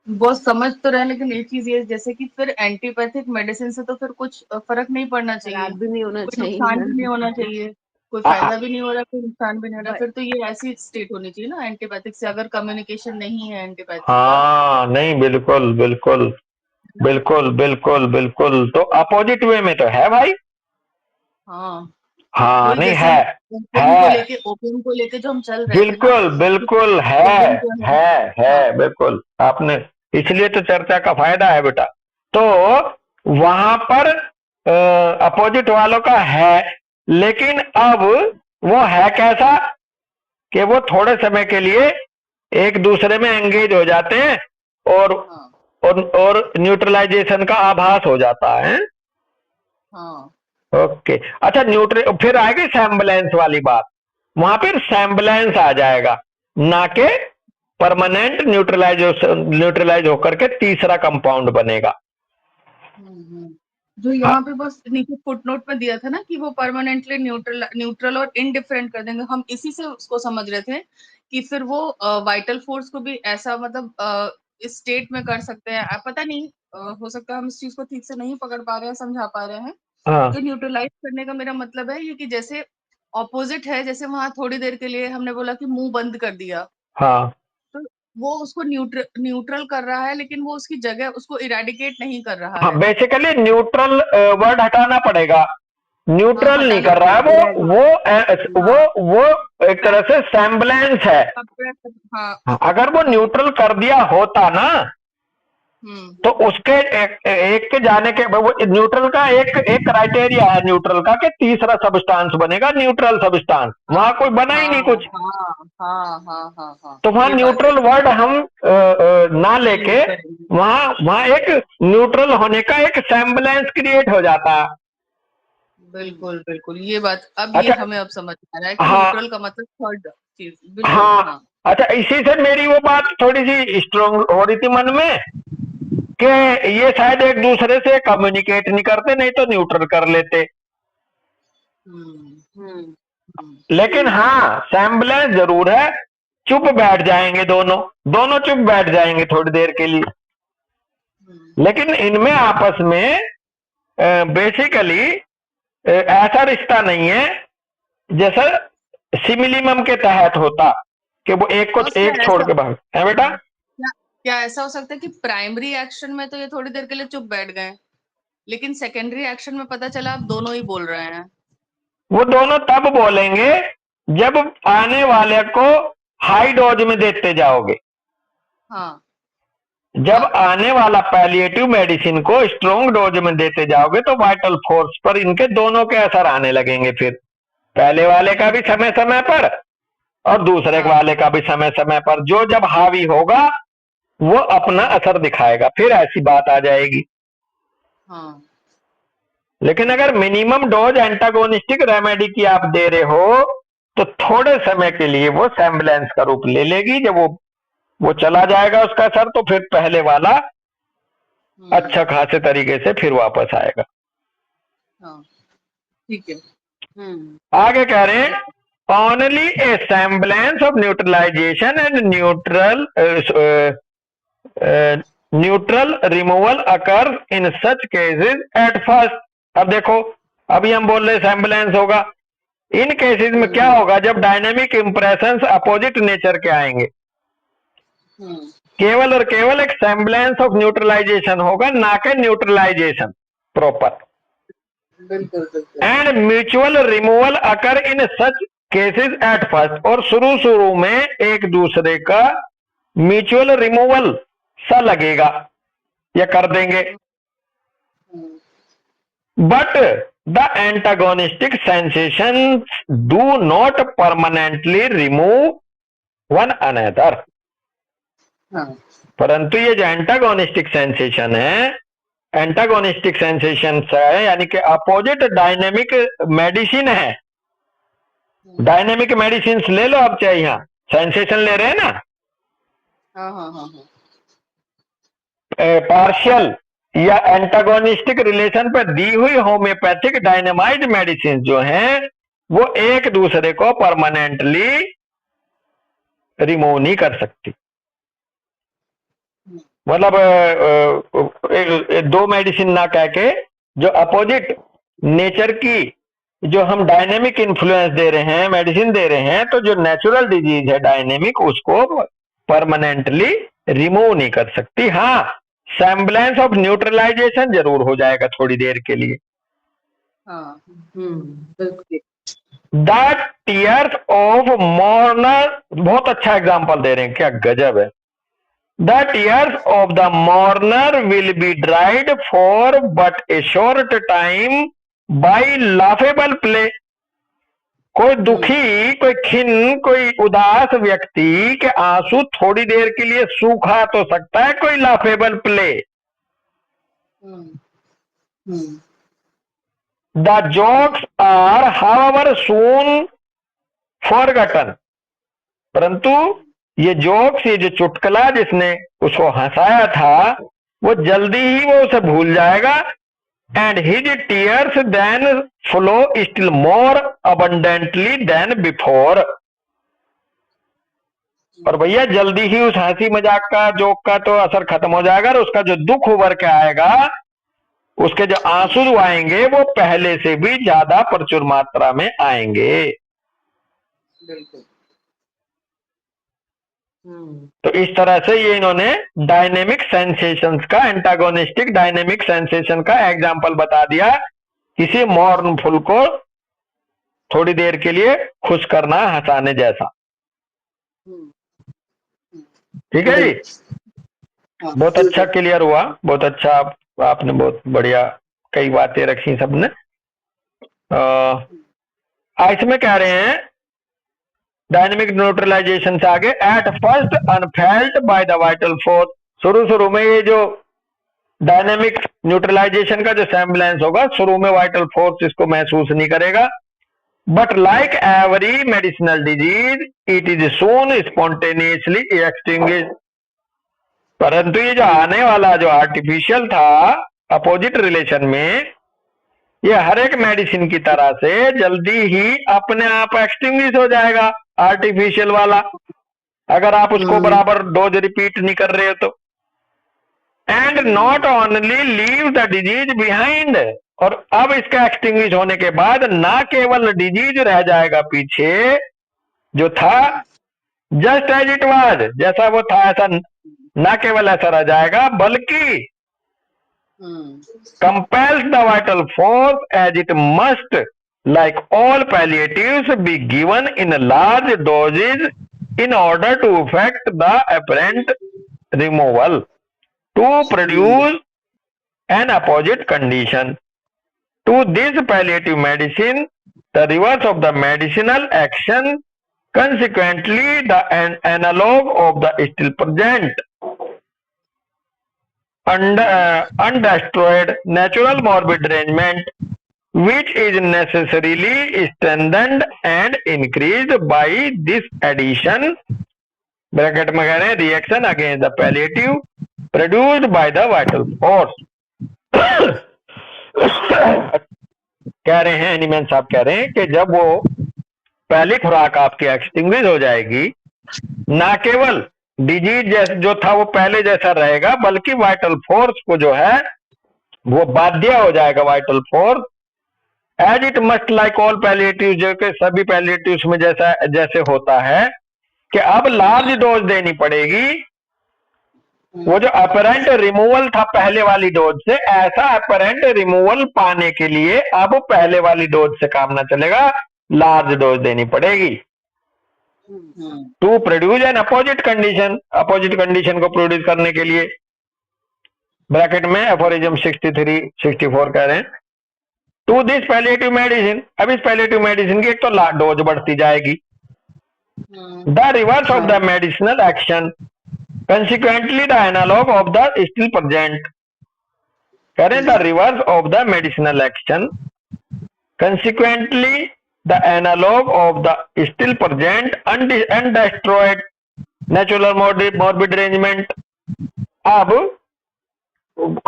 वो समझ तो रहे हैं, लेकिन एक चीज ये जैसे कि फिर एंटीपैथिक मेडिसिन से तो फिर कुछ फर्क नहीं पड़ना चाहिए, खराब भी नहीं होना कोई नुकसान भी नहीं चाहिए। होना चाहिए, कोई आ, आ, फायदा भी नहीं हो रहा, कोई नुकसान भी नहीं हो रहा, But फिर तो ये ऐसी स्टेट होनी चाहिए ना एंटीपैथिक से, अगर कम्युनिकेशन नहीं है एंटीपैथिक का, हाँ, नहीं, बिल्कुल बिल्कुल है ना। बिल्कुल बिल्कुल बिल्कुल, तो अपोजिट वे में तो है भाई। हाँ हाँ, वही नहीं जैसे है, हम है, ओपियम को लेके जो हम चल रहे थे ना, बिल्कुल कि बिल्कुल ओपियम जो है, हाँ है बिल्कुल। आपने इसलिए तो चर्चा का फायदा है बेटा। तो वहां पर अपोजिट वालों का है, लेकिन अब वो है कैसा कि वो थोड़े समय के लिए एक दूसरे में एंगेज हो जाते हैं, और हाँ और न्यूट्रलाइजेशन का आभास हो जाता है। हाँ ओके, अच्छा, फिर आएगी सैम्बलेंस वाली बात। वहां पर सैम्बलेंस आ जाएगा, ना कि परमानेंट न्यूट्रलाइज होकर के तीसरा कंपाउंड बनेगा। जो हाँ, यहाँ पे बस नीचे फुटनोट में दिया था ना कि वो परमानेंटली न्यूट्रल न्यूट्रल और इनडिफरेंट कर देंगे, हम इसी से उसको समझ रहे थे कि फिर वो वाइटल फोर्स को भी ऐसा मतलब इस स्टेट में कर सकते हैं। पता नहीं, हो सकता है हम इस चीज को ठीक से नहीं पकड़ पा रहे हैं, समझा पा रहे हैं। हाँ, तो न्यूट्रलाइज करने का मेरा मतलब है ये कि जैसे ऑपोजिट है, जैसे वहां थोड़ी देर के लिए हमने बोला कि मुंह बंद कर दिया, हाँ, तो वो उसको न्यूट्रल कर रहा है, लेकिन वो उसकी जगह उसको इरेडिकेट नहीं कर रहा हाँ, है। बेसिकली न्यूट्रल वर्ड हटाना पड़ेगा। हाँ न्यूट्रल नहीं हटाना कर रहा है पड़ेगा। वो एक तरह से सैम्बलेंस है। हाँ हाँ, अगर वो न्यूट्रल कर दिया होता ना, तो उसके एक के जाने के वो न्यूट्रल का एक एक क्राइटेरिया है न्यूट्रल का, कि तीसरा सबस्टांस बनेगा न्यूट्रल सबस्टांस। वहां कोई बना ही नहीं कुछ। हाँ तो वहां ये बात है, न्यूट्रल वर्ड हम ना नहीं यूज लेके करेंगे। वहां वहां एक न्यूट्रल होने का एक सैम्बलेंस क्रिएट हो जाता है। बिल्कुल बिल्कुल, ये बात अब ये अच्छा, हमें अब समझ में आ रहा है कि हाँ, न्यूट्रल का मतलब थर्ड चीज, बिल्कुल हाँ, हाँ। अच्छा, इसी से मेरी वो बात थोड़ी सी स्ट्रोंग हो रही थी मन में, कि ये शायद एक दूसरे से कम्युनिकेट नहीं करते, नहीं तो न्यूट्रल कर लेते। हम्म लेकिन हाँ, सैम्बलेंस जरूर है। चुप बैठ जाएंगे दोनों, दोनों चुप बैठ जाएंगे थोड़ी देर के लिए, लेकिन इनमें आपस में बेसिकली ऐसा रिश्ता नहीं है जैसा सिमिलिमम के तहत होता, कि वो एक को और क्या एक छोड़ ऐसा, के भाग है बेटा। क्या क्या ऐसा हो सकता है कि प्राइमरी एक्शन में तो ये थोड़ी देर के लिए चुप बैठ गए, लेकिन सेकेंडरी एक्शन में पता चला आप दोनों ही बोल रहे हैं। वो दोनों तब बोलेंगे जब आने वाले को हाई डोज में देते जाओगे। हाँ जब हाँ आने वाला पैलिएटिव मेडिसिन को स्ट्रॉन्ग डोज में देते जाओगे तो वाइटल फोर्स पर इनके दोनों के असर आने लगेंगे। फिर पहले वाले का भी समय समय पर और दूसरे हाँ वाले का भी समय समय पर, जो जब हावी होगा वो अपना असर दिखाएगा, फिर ऐसी बात आ जाएगी। हाँ लेकिन अगर मिनिमम डोज एंटागोनिस्टिक रेमेडी की आप दे रहे हो, तो थोड़े समय के लिए वो सैम्बलेंस का रूप ले लेगी। जब वो चला जाएगा उसका असर, तो फिर पहले वाला अच्छा खासे तरीके से फिर वापस आएगा। हाँ ठीक है। आगे कह रहे हैं only a semblance of neutralization and neutral removal occur in such cases at first. अब देखो, अभी हम बोल रहे semblance होगा, इन केसेस में क्या होगा जब डायनेमिक इंप्रेशंस अपोजिट नेचर के आएंगे, केवल और केवल एक semblance ऑफ न्यूट्रलाइजेशन होगा, ना कि न्यूट्रलाइजेशन प्रॉपर। बिल्कुल बिल्कुल। And mutual removal occur in such cases at first, और शुरू में एक दूसरे का म्यूचुअल रिमूवल सा लगेगा या कर देंगे। But the antagonistic sensation do not permanently remove one another. परंतु ये जो एंटागोनिस्टिक सेंसेशन है, एंटागोनिस्टिक सेंसेशन है यानी कि अपोजिट डायनेमिक मेडिसिन है। डायनेमिक मेडिसिन ले लो आप, चाहे यहां सेंसेशन ले रहे हैं ना, पार्शियल या एंटागोनिस्टिक रिलेशन पर दी हुई होम्योपैथिक डायनेमाइज मेडिसिन जो हैं वो एक दूसरे को परमानेंटली रिमूव नहीं कर सकती। मतलब दो मेडिसिन ना कह के जो अपोजिट नेचर की जो हम डायनेमिक इन्फ्लुएंस दे रहे हैं, मेडिसिन दे रहे हैं, तो जो नेचुरल डिजीज है डायनेमिक उसको परमानेंटली रिमूव नहीं कर सकती। हाँ, semblance ऑफ न्यूट्रलाइजेशन जरूर हो जाएगा थोड़ी देर के लिए। द टीयर्स ऑफ मोर्नर, बहुत अच्छा एग्जांपल दे रहे हैं, क्या गजब है। The tears of the mourner will be dried for but a short time by laughable play। कोई दुखी, कोई खिन्न, कोई उदास व्यक्ति के आंसू थोड़ी देर के लिए सूखा तो सकता है कोई laughable play. The jokes are however soon forgotten. परंतु ये जोक्स, ये जो चुटकुला जिसने उसको हंसाया था, वो जल्दी ही वो उसे भूल जाएगा। And his tears then flow still more abundantly than before. और भैया जल्दी ही उस हंसी मजाक का, जोक का तो असर खत्म हो जाएगा, और उसका जो दुख उभर के आएगा, उसके जो आंसू आएंगे वो पहले से भी ज्यादा प्रचुर मात्रा में आएंगे। बिल्कुल। तो इस तरह से ये इन्होंने डायनेमिक सेंसेशंस का, एंटागोनिस्टिक डायनेमिक सेंसेशन का एग्जांपल बता दिया, किसी मोर्नफुल को थोड़ी देर के लिए खुश करना, हंसाने जैसा। ठीक है जी, बहुत अच्छा क्लियर हुआ, बहुत अच्छा, आपने बहुत बढ़िया कई बातें रखी सबने। इसमें कह रहे हैं डायनेमिक न्यूट्रलाइजेशन से आगे, at first unfelt bye the vital force. शुरू में ये जो डायनेमिक न्यूट्रलाइजेशन का जो semblance होगा, शुरू में वाइटल फोर्स इसको महसूस नहीं करेगा। But like every medicinal disease it is soon spontaneously extinguish. परंतु ये जो आने वाला जो आर्टिफिशियल था अपोजिट रिलेशन में, ये हर एक मेडिसिन की तरह से जल्दी ही अपने आप एक्सटिंग्विश हो जाएगा, आर्टिफिशियल वाला, अगर आप उसको बराबर डोज रिपीट नहीं कर रहे हो तो। And not only leave the disease behind, और अब इसका एक्सटिंग्विश होने के बाद ना केवल डिजीज रह जाएगा पीछे जो था, जस्ट एज इट वाज, जैसा वो था ऐसा, ना केवल ऐसा रह जाएगा बल्कि compels the vital force as it must, like all palliatives, be given in large doses in order to effect the apparent removal to produce an opposite condition. To this palliative medicine, the reverse of the medicinal action, consequently the analog of the still present undestroyed natural morbid arrangement, which is necessarily strengthened and increased by this addition, bracket में कह रहे हैं, reaction against the palliative produced by the vital force। कह रहे हैं, एनीमैन साहब कह रहे हैं कि जब वो पहली खुराक आपकी एक्सटिंग्विश हो जाएगी, ना केवल डिजीज जो था वो पहले जैसा रहेगा, बल्कि वाइटल फोर्स को जो है वो बाध्य हो जाएगा। Vital force as it must like all palliative, जो कि सभी पैलिएटिव्स में जैसा जैसे होता है कि अब लार्ज डोज देनी पड़ेगी। वो जो अपरेंट रिमूवल था पहले वाली डोज से, ऐसा अपरेंट रिमूवल पाने के लिए अब पहले वाली डोज से काम ना चलेगा, लार्ज डोज देनी पड़ेगी to produce an opposite condition, opposite condition को प्रोड्यूस करने के लिए। ब्रैकेट में एफोरिज्म 63 64 कह रहे हैं टू दिस पैलिएटिव मेडिसिन। अब इस पैलिएटिव मेडिसिन की एक तो डोज बढ़ती जाएगी, the reverse of the medicinal action, consequently the analog of the still present, कह रहे हैं the reverse of the medicinal action, consequently the analog of the still present undestroyed natural morbid arrangement। अब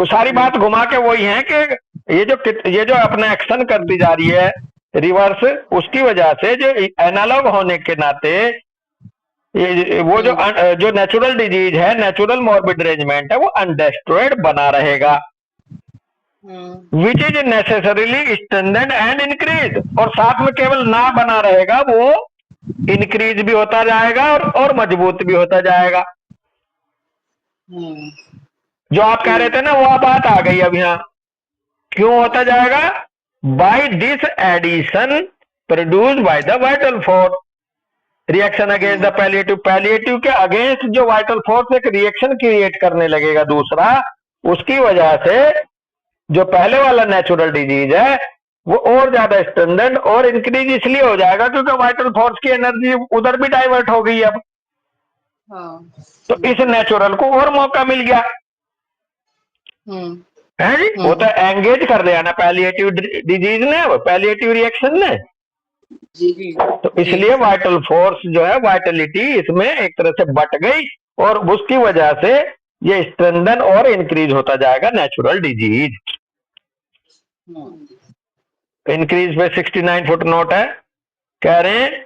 सारी बात घुमा के वही है कि ये जो अपना एक्शन करती जा रही है रिवर्स, उसकी वजह से जो एनालॉग होने के नाते वो जो नेचुरल डिजीज है, नेचुरल मॉर्बिड अरेंजमेंट है, वो अनडिस्ट्रॉयड बना रहेगा, which is necessarily strengthened and increase, और साथ में केवल ना बना रहेगा, वो इंक्रीज भी होता जाएगा और मजबूत भी होता जाएगा। जो आप कह रहे थे ना, वो बात आ गई अब यहाँ। क्यों होता जाएगा? By this addition produce by the vital force, reaction against the palliative, palliative के अगेंस्ट जो वाइटल फोर्स एक रिएक्शन क्रिएट करने लगेगा दूसरा, उसकी वजह से जो पहले वाला नेचुरल डिजीज है वो और ज्यादा स्ट्रेंथेंड और इंक्रीज इसलिए हो जाएगा क्योंकि वाइटल फोर्स की एनर्जी उधर भी डाइवर्ट हो गई अब। तो इस नेचुरल को और मौका मिल गया है जी। वो तो एंगेज कर दिया ना पैलिएटिव डिजीज ने, पैलिएटिव रिएक्शन ने। तो इसलिए वाइटल फोर्स जो है, वाइटलिटी इसमें एक तरह से बट गई और उसकी वजह से ये स्ट्रेंथन और इंक्रीज होता जाएगा नेचुरल डिजीज। इंक्रीज पे 69 फुट नोट है, कह रहे हैं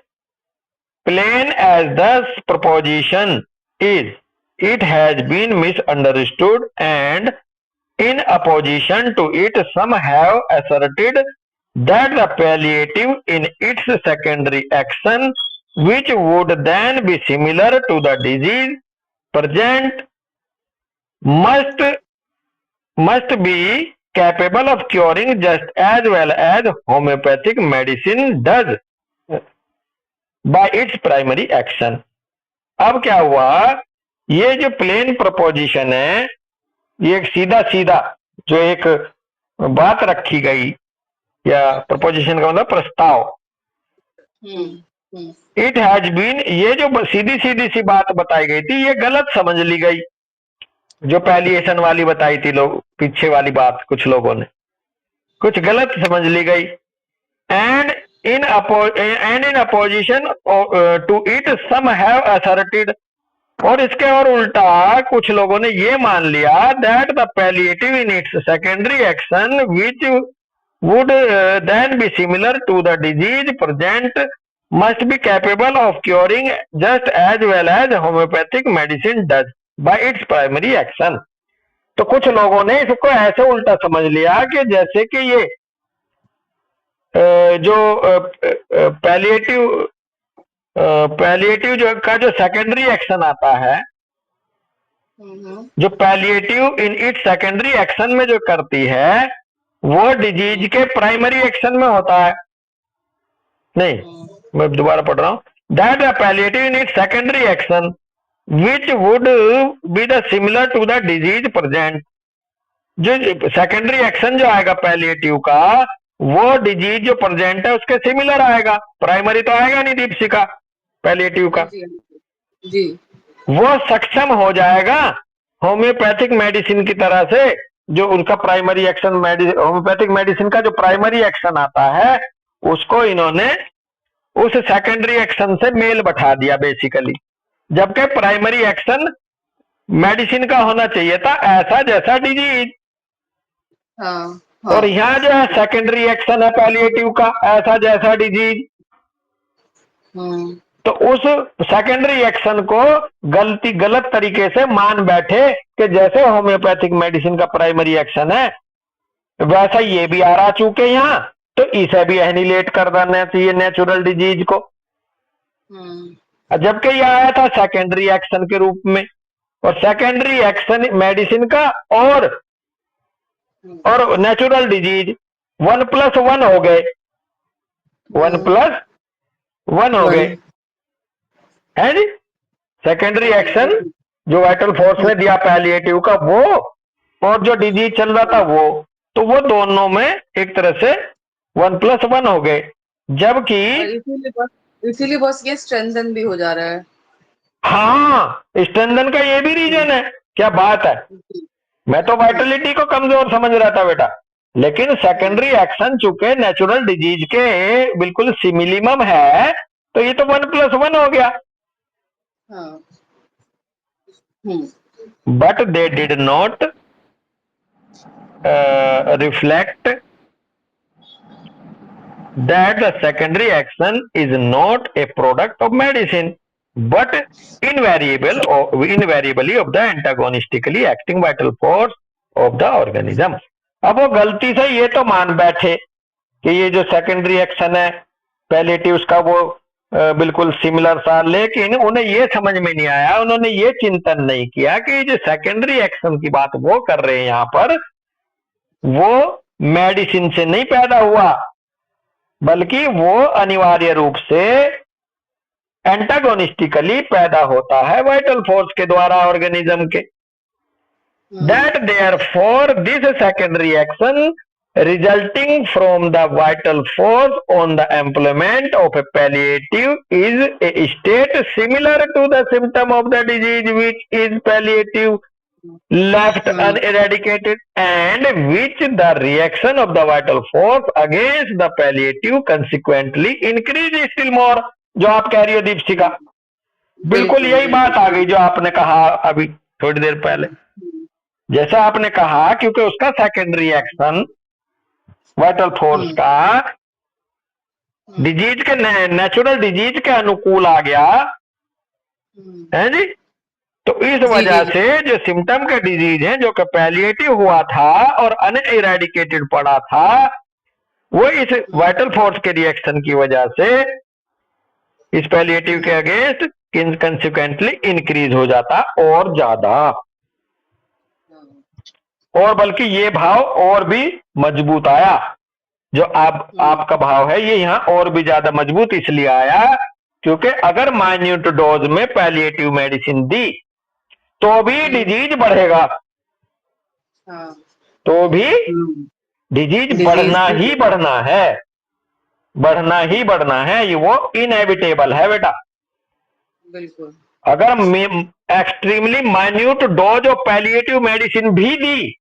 plain as the proposition is it has been misunderstood and in opposition to it some have asserted that the palliative in its secondary action, which would then be similar to the disease present, must be capable of curing just as well as homeopathic medicine does by its primary action। अब क्या हुआ, ये जो plane preposition है, ये एक सीधा सीधा जो एक बात रखी गई, या प्रपोजिशन का मतलब प्रस्ताव, इट हैज बीन, ये जो सीधी सीधी सी बात बताई गई थी, ये गलत समझ ली गई। जो पैलिएशन वाली बताई थी लोग, पीछे वाली बात कुछ लोगों ने कुछ गलत समझ ली गई। And in opposition to it some have asserted, और इसके और उल्टा कुछ लोगों ने ये मान लिया that the palliative in its secondary action which would then be similar to the disease present must be capable of curing just as well as homeopathic medicine does by its primary action. तो कुछ लोगों ने इसको ऐसे उल्टा समझ लिया कि जैसे कि ये जो पैलिएटिव जो का जो सेकेंडरी एक्शन आता है, जो palliative in it secondary action में जो करती है, वो डिजीज के प्राइमरी एक्शन में होता है। नहीं, मैं दोबारा पढ़ रहा हूं, that the palliative in it secondary action which would be the similar to the disease present, जो सेकेंडरी एक्शन जो आएगा पैलिएटिव का, वो डिजीज जो प्रेजेंट है उसके सिमिलर आएगा, प्राइमरी तो आएगा नहीं दीपशिका पैलिएटिव का जी। वो सक्षम हो जाएगा होम्योपैथिक मेडिसिन की तरह से, जो उनका प्राइमरी एक्शन, होम्योपैथिक मेडिसिन का जो प्राइमरी एक्शन आता है उसको इन्होंने उस सेकेंडरी एक्शन से मेल बैठा दिया बेसिकली, जबकि प्राइमरी एक्शन मेडिसिन का होना चाहिए था ऐसा जैसा डिजीज। हाँ। और यहाँ जो है सेकेंडरी एक्शन है पैलिएटिव का, ऐसा जैसा डिजीज, तो उस सेकेंडरी एक्शन को गलत तरीके से मान बैठे कि जैसे होम्योपैथिक मेडिसिन का प्राइमरी एक्शन है वैसा ये भी आ रहा चूके यहाँ, तो इसे भी एनिलेट कर देना चाहिए नेचुरल डिजीज को। जबकि यह आया था सेकेंडरी एक्शन के रूप में, और सेकेंडरी एक्शन मेडिसिन का और नेचुरल डिजीज 1+1 हो गए, 1+1 हो गए, है जी। सेकेंडरी एक्शन जो वाइटल फोर्स ने दिया पैलिएटिव का वो, और जो डिजीज चल रहा था वो, तो वो दोनों में एक तरह से 1+1 हो गए। जबकि इसीलिए बस ये स्ट्रेंथन भी हो जा रहा है। हाँ, स्ट्रेंथन का ये भी रीजन है। क्या बात है, मैं तो वाइटलिटी को कमजोर समझ रहा था बेटा, लेकिन सेकेंडरी एक्शन चूंकि नेचुरल डिजीज के बिल्कुल सिमिलिमम है, तो ये तो 1+1 हो गया। But they did not reflect that the secondary action is not a product of medicine but invariably of the antagonistically acting vital force of the organism। अब वो गलती से ये तो मान बैठे कि ये जो सेकेंडरी एक्शन है पैलिएटिव्स का वो बिल्कुल सिमिलर था, लेकिन उन्हें ये समझ में नहीं आया, उन्होंने ये चिंतन नहीं किया कि जो सेकेंडरी एक्शन की बात वो कर रहे हैं यहाँ पर, वो मेडिसिन से नहीं पैदा हुआ, बल्कि वो अनिवार्य रूप से एंटागोनिस्टिकली पैदा होता है वाइटल फोर्स के द्वारा ऑर्गेनिज्म के। That therefore this secondary action resulting from the vital force on the employment of a palliative is a state similar to the symptom of the disease which is palliative left uneradicated and which the reaction of the vital force against the palliative consequently increase still more। जो आप कह रही हो दीपशिका, बिल्कुल यही बात आ गई जो आपने कहा अभी थोड़ी देर पहले। जैसा आपने कहा क्योंकि उसका सेकेंडरी एक्शन वाइटल फोर्स का डिजीज के नेचुरल डिजीज के अनुकूल आ गया है जी, तो इस वजह से जो सिम्टम के डिजीज है जो कि पैलिएटिव हुआ था और अनइरेडिकेटेड पड़ा था, वो इस वाइटल फोर्स के रिएक्शन की वजह से इस पैलिएटिव के अगेंस्ट कंसिक्वेंटली इंक्रीज हो जाता और ज्यादा, और बल्कि ये भाव और भी मजबूत आया। जो आपका भाव है ये यहाँ और भी ज्यादा मजबूत इसलिए आया क्योंकि अगर माइन्यूट डोज में पैलिएटिव मेडिसिन दी तो भी डिजीज बढ़ेगा, तो भी डिजीज बढ़ना ही बढ़ना है, बढ़ना ही बढ़ना है, ये वो इनएविटेबल है बेटा। बिल्कुल। अगर extremely minute dose of palliative medicine भी दी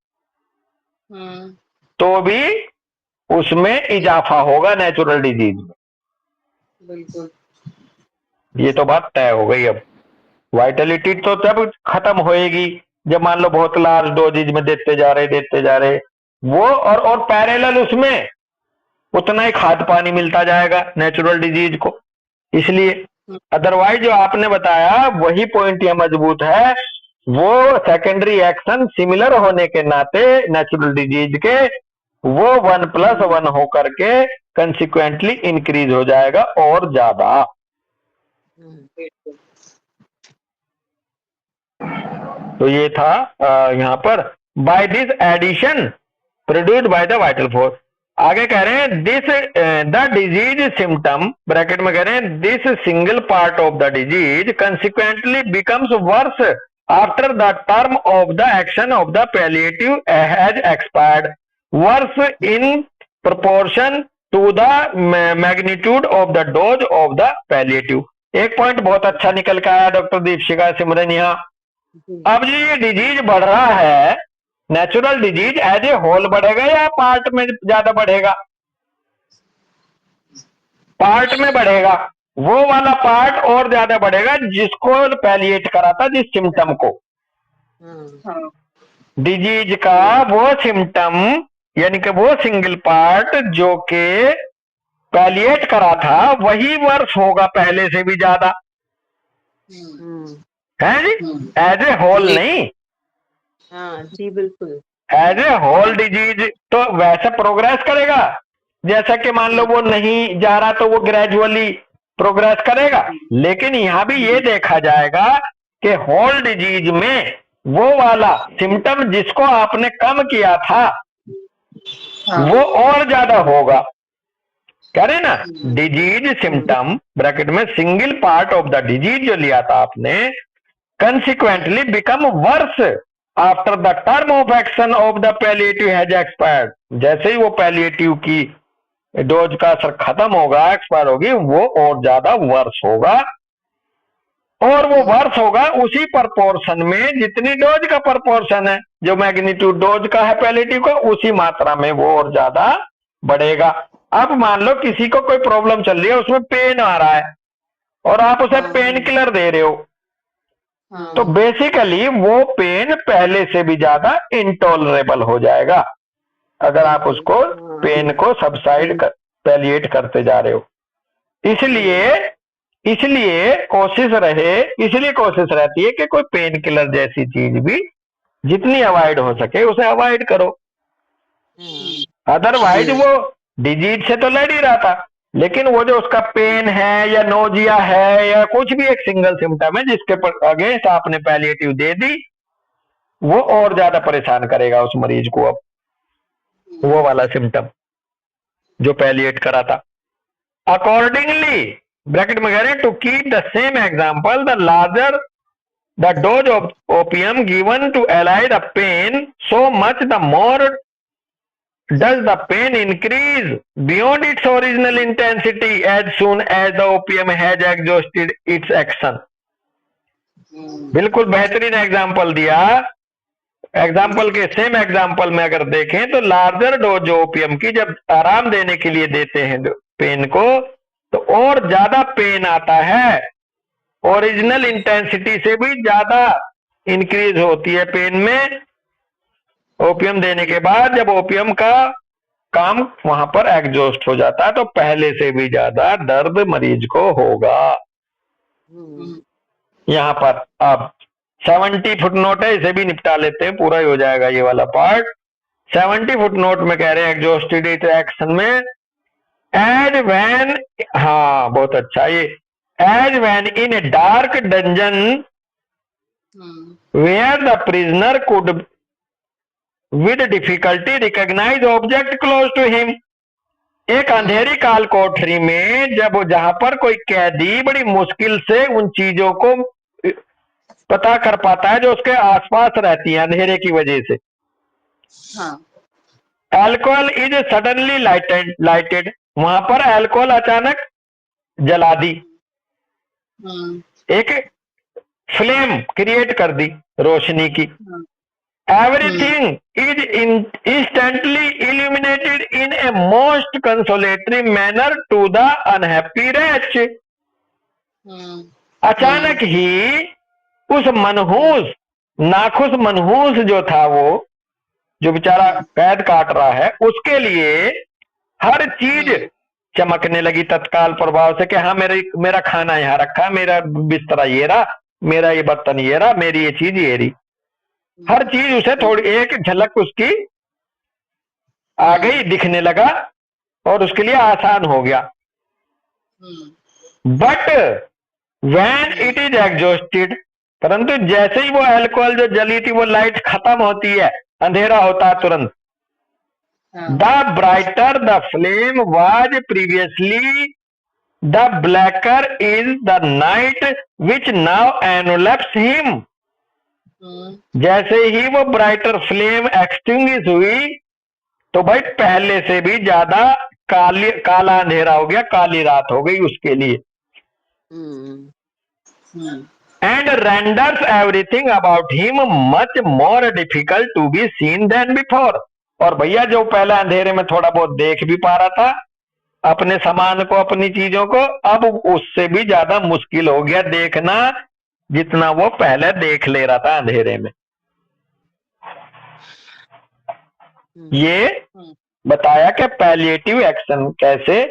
तो भी उसमें इजाफा होगा नेचुरल डिजीज में। बिल्कुल, ये तो बात तय हो गई। अब वाइटलिटी तो तब खत्म होएगी जब मान लो बहुत लार्ज डोजेज में देते जा रहे वो, और पैरेलल उसमें उतना ही खाद पानी मिलता जाएगा नेचुरल डिजीज को। इसलिए अदरवाइज जो आपने बताया वही पॉइंट यह मजबूत है, वो सेकेंडरी एक्शन सिमिलर होने के नाते नेचुरल डिजीज के वो 1+1 होकर के कंसिक्वेंटली इंक्रीज हो जाएगा और ज्यादा। तो ये था यहाँ पर by this addition produced by the vital force. आगे कह रहे हैं this the disease symptom bracket में कह रहे हैं this single part of the disease consequently becomes worse after the term of the action of the palliative has expired, worse in proportion to the magnitude of the dose of the palliative. एक point बहुत अच्छा निकल के आया doctor Deepshikha सिमरन यहाँ। अब ये disease बढ़ रहा है, natural disease as a whole बढ़ेगा या पार्ट में ज्यादा बढ़ेगा? पार्ट में बढ़ेगा, वो वाला पार्ट और ज्यादा बढ़ेगा जिसको पैलिएट करा था, जिस सिम्टम को। डिजीज का वो सिम्टम यानी कि वो सिंगल पार्ट जो के पैलिएट करा था वही वर्ष होगा पहले से भी ज्यादा, है जी, एज ए होल नहीं। हाँ जी बिल्कुल। एज ए होल डिजीज तो वैसे प्रोग्रेस करेगा, जैसा कि मान लो वो नहीं जा रहा तो वो ग्रेजुअली प्रोग्रेस करेगा, लेकिन यहाँ भी ये देखा जाएगा कि होल डिजीज में वो वाला सिम्टम जिसको आपने कम किया था वो और ज्यादा होगा। कह रहे ना, डिजीज सिम्टम ब्रैकेट में single part of the disease जो लिया था आपने, consequently become verse after the term of action of the palliative has expired. जैसे ही वो पैलिएटिव की डोज का असर खत्म होगा, एक्सपायर होगी, वो और ज्यादा वर्स होगा, और वो वर्स होगा उसी प्रपोर्शन में जितनी डोज का प्रपोर्शन है, जो मैग्नीट्यूड डोज का है पैलिएटिव का, उसी मात्रा में वो और ज्यादा बढ़ेगा। अब मान लो किसी को कोई प्रॉब्लम चल रही है, उसमें पेन आ रहा है और आप उसे पेन किलर दे रहे हो, तो बेसिकली वो पेन पहले से भी ज्यादा इंटॉलरेबल हो जाएगा अगर आप उसको पेन को सबसाइड पैलिएट करते जा रहे हो। इसलिए कोशिश रहती है कि कोई पेन किलर जैसी चीज भी जितनी अवॉइड हो सके उसे अवॉइड करो। अदरवाइज वो डिजीज से तो लड़ ही रहा था, लेकिन वो जो उसका पेन है या नोजिया है या कुछ भी एक सिंगल सिम्टम है जिसके अगेंस्ट आपने पैलिएटिव दे दी, वो और ज्यादा परेशान करेगा उस मरीज को। अब वो वाला सिम्टम जो पैलिएट करा था। अकॉर्डिंगली ब्रैकेट में कह रहे हैं to keep the same example the larger the dose of opium given to allay the pain so much the more does the pain increase beyond its original intensity as soon as the opium has exhausted its action। बिल्कुल बेहतरीन example दिया। Example के same example में अगर देखें तो larger dose opium की जब आराम देने के लिए देते हैं पेन को, तो और ज्यादा पेन आता है, ओरिजिनल इंटेंसिटी से भी ज्यादा इंक्रीज होती है पेन में ओपियम देने के बाद। जब ओपियम का काम वहां पर एग्जॉस्ट हो जाता है तो पहले से भी ज्यादा दर्द मरीज को होगा। यहाँ पर अब 70 फुटनोट है, इसे भी निपटा लेते हैं, पूरा ही हो जाएगा ये वाला पार्ट। 70 फुटनोट में कह रहे हैं एग्जॉस्टेड एक्शन में एज वैन, हाँ बहुत अच्छा, ये as when in a dark dungeon where the prisoner could with difficulty recognize object close to him। एक अंधेरी काल कोठरी में जब जहां पर कोई कैदी बड़ी मुश्किल से उन चीजों को पता कर पाता है जो उसके आसपास रहती है अंधेरे की वजह से। अल्कोहल इज सडनली लाइटेड, वहां पर अल्कोहल अचानक जला दी, एक फ्लेम क्रिएट कर दी रोशनी की। Everything is instantly illuminated in a most consolatory manner to the unhappy wretch। अचानक ही उस मनहूस, नाखुश मनहूस जो था, वो जो बेचारा कैद काट रहा है, उसके लिए हर चीज चमकने लगी तत्काल प्रभाव से कि हाँ मेरा खाना यहाँ रखा, मेरा बिस्तरा ये रहा, मेरा ये बर्तन ये रहा, मेरी ये चीज ये रही। हर चीज उसे थोड़ी एक झलक उसकी आ गई, दिखने लगा और उसके लिए आसान हो गया। But when it is exhausted, परंतु जैसे ही वो अल्कोहल जो जली थी वो लाइट खत्म होती है, अंधेरा होता है तुरंत। The brighter the flame was previously the blacker is the night which now envelopes him. जैसे ही वो ब्राइटर फ्लेम एक्सटिंग्विश हुई तो भाई पहले से भी ज्यादा काला अंधेरा हो गया, काली रात हो गई उसके लिए। And renders everything about him much more difficult to be seen than before. और भैया जो पहले अंधेरे में थोड़ा बहुत देख भी पा रहा था अपने सामान को, अपनी चीजों को, अब उससे भी ज्यादा मुश्किल हो गया देखना जितना वो पहले देख ले रहा था अंधेरे में। ये हम्म, बताया कि पैलिएटिव एक्शन कैसे,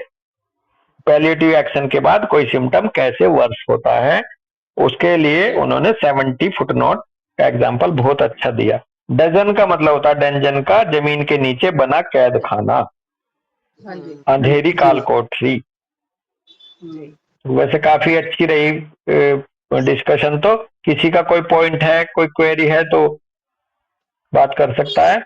पैलिएटिव एक्शन के बाद कोई सिम्टम कैसे वर्स होता है, उसके लिए उन्होंने 70 फुटनोट का एग्जाम्पल बहुत अच्छा दिया। डजन का मतलब होता है डेंजन का, जमीन के नीचे बना कैद खाना, हाँ जी, अंधेरी काल कोठरी। जी। वैसे काफी अच्छी रही डिस्कशन। तो किसी का कोई पॉइंट है, कोई क्वेरी है तो बात कर सकता है।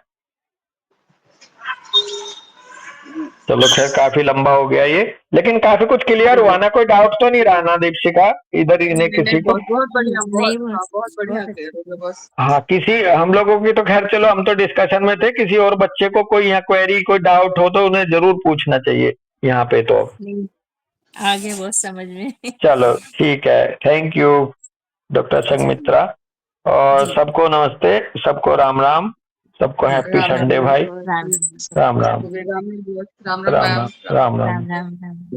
चलो खैर काफी लंबा हो गया ये, लेकिन काफी कुछ क्लियर हुआ ना, कोई डाउट तो नहीं रहा ना दीपशिका इधर इन्हें नहीं, किसी को? बहुत बहुत बढ़िया, नहीं बहुत, हाँ, बहुत बढ़िया बहुत क्लियर हो गया बस। हाँ, किसी हम लोगों की तो खैर चलो हम तो डिस्कशन में थे, किसी और बच्चे को कोई यहाँ क्वेरी कोई डाउट हो तो उन्हें जरूर पूछना चाहिए यहाँ पे। तो नहीं, आगे बहुत समझ में। चलो ठीक है, थैंक यू डॉक्टर संगमित्रा, और जी। सबको नमस्ते, सबको राम राम, सबको हैप्पी राम संडे राम, भाई। राम राम राम राम राम, राम मैम। राम राम राम। राम राम राम।